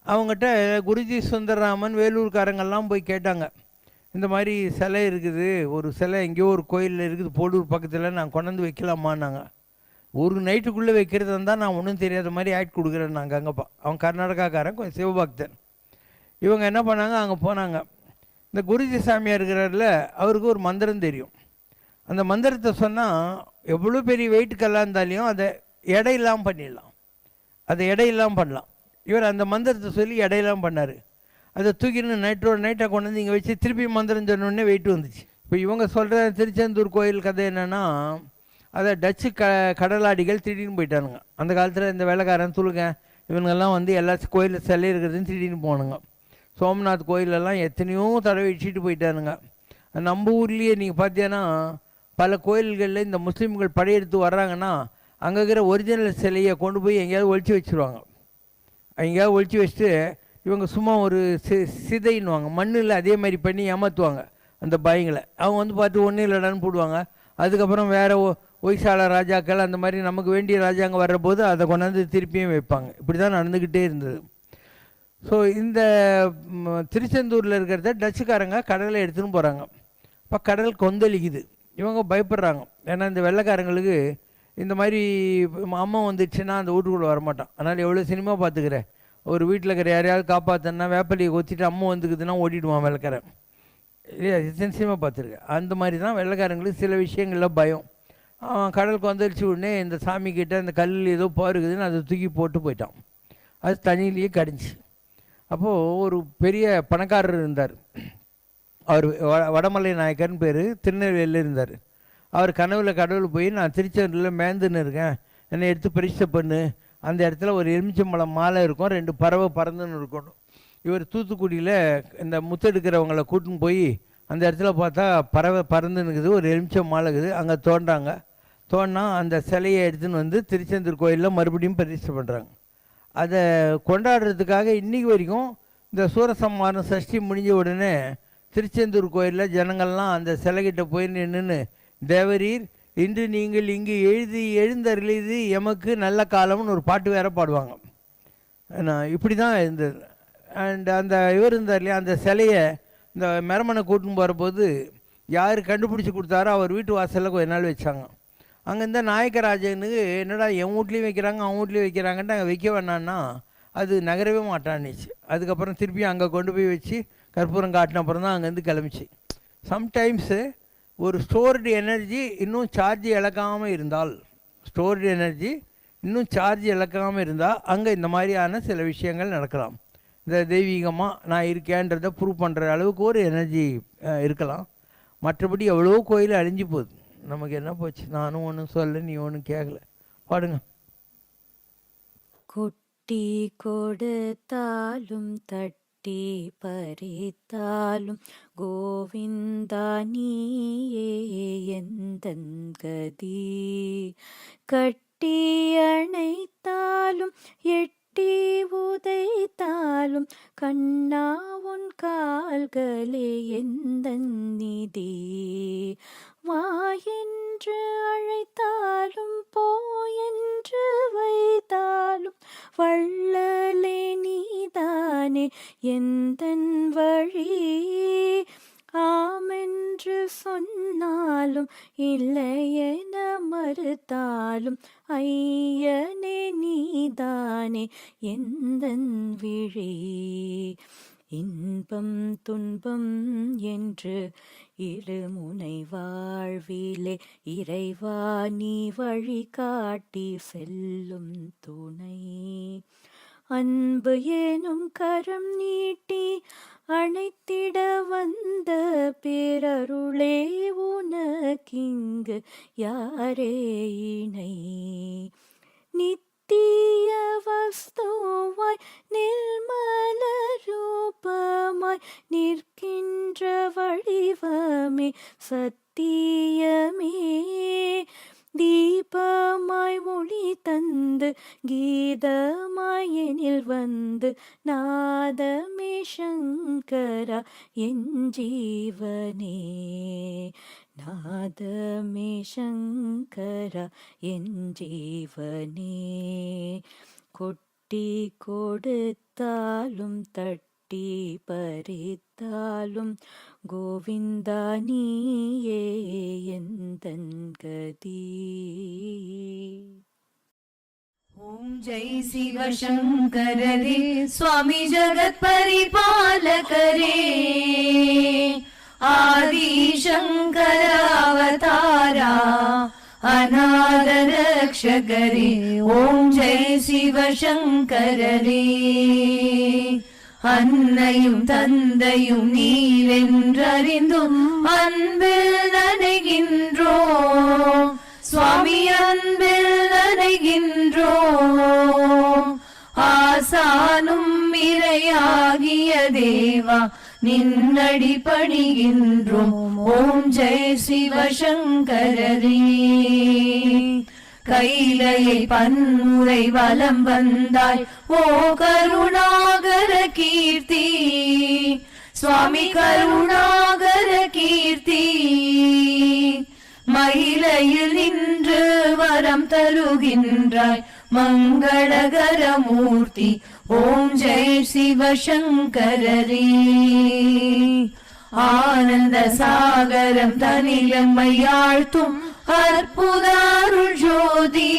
அவங்ககிட்ட குருஜி சுந்தரராமன் வேலூர்காரங்கெல்லாம் போய் கேட்டாங்க, இந்த மாதிரி சிலை இருக்குது, ஒரு சிலை எங்கேயோ ஒரு கோயிலில் இருக்குது போலூர் பக்கத்தில், நான் கொண்டாந்து வைக்கலாமான்னாங்க. ஒரு நைட்டுக்குள்ளே வைக்கிறது இருந்தால் நான் ஒன்றும் தெரியாத மாதிரி ஆக்ட் கொடுக்குறேன் நாங்கள். அங்கேப்பா அவன் கர்நாடகாக்காரன், கொஞ்சம் சிவபக்தன். இவங்க என்ன பண்ணாங்க, அங்கே போனாங்க. இந்த குருஜி சாமியார் இருக்கிறாரில், அவருக்கு ஒரு மந்திரம் தெரியும். அந்த மந்திரத்தை சொன்னால் எவ்வளோ பெரிய வெயிட் கல்லாக இருந்தாலையும் அதை எடையெல்லாம் பண்ணிடலாம், அதை எடையெல்லாம் பண்ணலாம். இவர் அந்த மந்திரத்தை சொல்லி எடையெல்லாம் பண்ணார். அதை தூக்கின்னு நைட்டாக கொண்டு வந்து இங்கே வச்சு திருப்பி மந்திரம் சொன்னோடனே வெயிட் வந்துச்சு. இப்போ இவங்க சொல்கிற திருச்செந்தூர் கோயில் கதை என்னென்னா, அதை டச்சு கடலாடிகள் திடீர்னு போயிட்டானுங்க. அந்த காலத்தில் இந்த வேலைக்காரன் துளுங்க இவங்கெல்லாம் வந்து எல்லா கோயிலில் சிலை இருக்கிறதுன்னு திடீர்னு போனாங்க. சோம்நாத் கோயிலெல்லாம் எத்தனையோ தடவை இடிச்சிட்டு போயிட்டானுங்க. நம்ம ஊர்லேயே நீங்கள் பார்த்தீங்கன்னா பல கோயில்களில் இந்த முஸ்லீம்கள் படையெடுத்து வர்றாங்கன்னா அங்கே இருக்கிற ஒரிஜினல் சிலையை கொண்டு போய் எங்கேயாவது ஒழிச்சு வச்சுருவாங்க. எங்கேயாவது ஒழிச்சு வச்சுட்டு இவங்க சும்மா ஒரு சிதைன்னுவாங்க, மண்ணில் அதே மாதிரி பண்ணி ஏமாற்றுவாங்க அந்த பாய்ங்களை. அவங்க வந்து பார்த்து ஒன்றும் இல்லைடான்னு போடுவாங்க. அதுக்கப்புறம் வேறு ஒய்சால ராஜாக்கள் அந்த மாதிரி நமக்கு வேண்டிய ராஜாங்க வர்றபோது அதை கொண்டாந்து திருப்பியும் வைப்பாங்க. இப்படி தான் நடந்துக்கிட்டே இருந்தது. ஸோ இந்த திருச்செந்தூரில் இருக்கிறத டச்சுக்காரங்க கடலை எடுத்துன்னு போகிறாங்க. இப்போ கடல் கொந்தளிக்குது. இவங்க பயப்படுறாங்க. ஏன்னா இந்த வெள்ளைக்காரங்களுக்கு இந்த மாதிரி அம்மா வந்துடுச்சுன்னா அந்த வீட்டுக்குள்ளே வரமாட்டான். அதனால் எவ்வளோ சினிமா பார்த்துக்கிறேன், ஒரு வீட்டில் இருக்கிற யாரையாவது காப்பாற்றினா வேப்பலியை கொத்திட்டு அம்மா வந்துக்குதுன்னா ஓடிடுவான் வெள்ளைக்காரன். இல்லையா, சினிமா பார்த்துருக்கேன். அந்த மாதிரி தான் வெள்ளைக்காரங்களுக்கு சில விஷயங்களில் பயம். கடலுக்கு வந்துடுச்சு உடனே இந்த சாமிக்கிட்ட இந்த கல்லில் ஏதோ பாருக்குதுன்னு அதை தூக்கி போட்டு போயிட்டான். அது தண்ணியிலேயே கடிஞ்சி. அப்போது ஒரு பெரிய பணக்காரர் இருந்தார். அவர் வடமலை நாயக்கர்னு பேர், திருநெல்வேலியில் இருந்தார். அவர் கனவில் கடவுள் போய், நான் திருச்செந்தூரில் மேந்துன்னு இருக்கேன், என்னை எடுத்து பரிசை பண்ணு, அந்த இடத்துல ஒரு எலுமிச்சம்பழம் மாலை இருக்கும், 2 பறவை பறந்துன்னு இருக்கணும். இவர் தூத்துக்குடியில் இந்த முத்தெடுக்கிறவங்களை கூட்டின்னு போய் அந்த இடத்துல பார்த்தா பறவை பறந்துன்னு இருக்குது, ஒரு எலுமிச்சம் மாலை இருக்குது. அங்கே தோண்டினா அந்த சிலையை எடுத்துன்னு வந்து திருச்செந்தூர் கோயிலில் மறுபடியும் பிரதிஷ்டை பண்ணுறாங்க. அதை கொண்டாடுறதுக்காக இன்றைக்கி வரைக்கும் இந்த சூரசம்ஹாரம் சஷ்டி முடிஞ்ச உடனே திருச்செந்தூர் கோயிலில் ஜனங்கள்லாம் அந்த சிலைகிட்ட போய் நின்றுன்னு, தேவரீர் இன்று நீங்கள் இங்கு எழுந்தருளிது எமக்கு நல்ல காலம்னு ஒரு பாட்டு வேற பாடுவாங்க. இப்படி தான் இருந்தது. அண்ட் அந்த இவர் இருந்தார் இல்லையா, அந்த சிலையை இந்த மெரமனை கூட்டின்னு போகிறபோது யார் கண்டுபிடிச்சி கொடுத்தாரோ அவர் வீட்டு வாசலில் கொஞ்ச நாள் வச்சாங்க. அங்கே இந்த நாயக்கராஜனுக்கு என்னடா என் வீட்லேயும் வைக்கிறாங்க அவன் வீட்லேயும் வைக்கிறாங்கன்ட்டு அங்கே வைக்க வேணான்னா அது நகரவே மாட்டான்னுச்சு. அதுக்கப்புறம் திருப்பியும் அங்கே கொண்டு போய் வச்சு கற்பூரம் காட்டின அப்புறம் தான் அங்கேருந்து கிளம்பிச்சு. சம்டைம்ஸு ஒரு ஸ்டோர்டு எனர்ஜி இன்னும் சார்ஜ் இழக்காமல் இருந்தால் இருந்தால் அங்கே இந்த மாதிரியான சில விஷயங்கள் நடக்கலாம். இந்த தெய்வீகமாக நான் இருக்கேன்றதை ப்ரூவ் பண்ணுற அளவுக்கு ஒரு எனர்ஜி இருக்கலாம். மற்றபடி எவ்வளோ கோயில் அழிஞ்சு போகுது. நமக்கு என்ன போச்சு? நானும் ஒன்றும் சொல்ல, நீ ஒன்றும் கேட்கல. பாடுங்க. கொட்டி கொடுத்தாலும் தட்டி பறித்தாலும் கோவிந்தா நீயே எந்தன் கதி. கட்டி அணைத்தாலும் எட்டி உதைத்தாலும் கண்ணா உன் கால்களே எந்தன் நிதி. வா என்று அழைத்தாலும் போ என்று வைத்தாலும் வள்ளலே நீதானே எந்தன் வழி. ஆமென்று சொன்னாலும் இல்லையென மறுத்தாலும் ஐயனே நீதானே எந்தன் விழி. இன்பம் துன்பம் என்று இருமுனை வாழ்விலே இறைவா நீ வழி காட்டி செல்லும் துணை. அன்பு எனும் கரம் நீட்டி அணைத்திட வந்த பேரருளே உனக்கிங்கு யாரே இணை. நித்திய வஸ்துவாய் நிர்மல ரூபமாய் நிற்கின்ற வடிவமே சத்தியமே. தீபமாய் ஒளி தந்து கீதமாய் எனில் வந்து நாதமே சங்கரா என் ஜீவனே. நாதமே சங்கரா என் ஜீவனே. கொட்டி கொடுத்தாலும் தட்டி பறித்தாலும் கோவிந்தா நீயே எந்தன் கதி. ஓம் ஜெய் சிவசங்கரரே சுவாமி ஜகத் பரிபாலகரே. ஆதி சங்கர அவதாரா அநாத ரக்ஷகரே. ஓம் ஜெய் சிவசங்கரரே. அன்னையும் தந்தையும் நீரென்றறிந்தும் அன்பில் நனைகின்றோம் சுவாமி, அன்பில் நனைகின்றோம். ஆசானும் இறையாகிய தேவா நின்னடி பணிகின்றோம். ஓம் ஜெய் சிவசங்கரரே. கைலையை பன்முறை வலம் வந்தாய் ஓ கருணாகர கீர்த்தி சுவாமி, கருணாகர கீர்த்தி. மயிலையில் நின்று வரம் தருகின்றாய் மங்களகர மூர்த்தி. ஓம் ஜெய் சிவசங்கரரே. ஆனந்த சாகரம் தனிலம்மையாழ்த்தும் அற்புத அருள் ஜோதி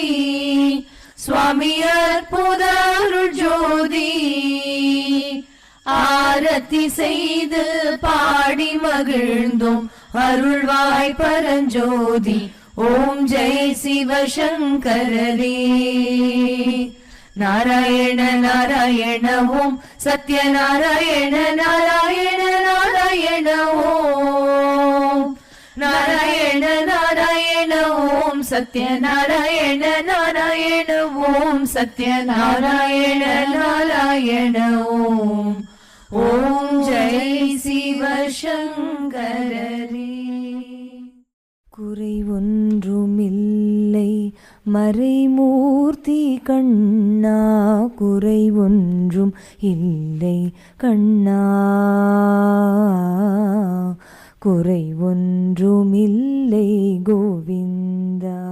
சுவாமி, அற்புத அருள் ஜோதி. ஆரத்தி செய்து பாடி மகிழ்ந்தோம் அருள்வாய் பரஞ்சோதி. ஓம் ஜெய் சிவசங்கரரே. நாராயண நாராயண ஓம் சத்யநாராயண நாராயண நாராயண ஓம். நாராயண நாராயண ஓம் சத்யநாராயண நாராயண ஓம் சத்யநாராயண நாராயண ஓம். ஓம் ஜெய் சிவசங்கரரே. குறை ஒன்றுமில்லை மறைமூர்த்தி கண்ணா, குறை ஒன்றும் இல்லை கண்ணா, குறை ஒன்றுமில்லை கோவிந்தா.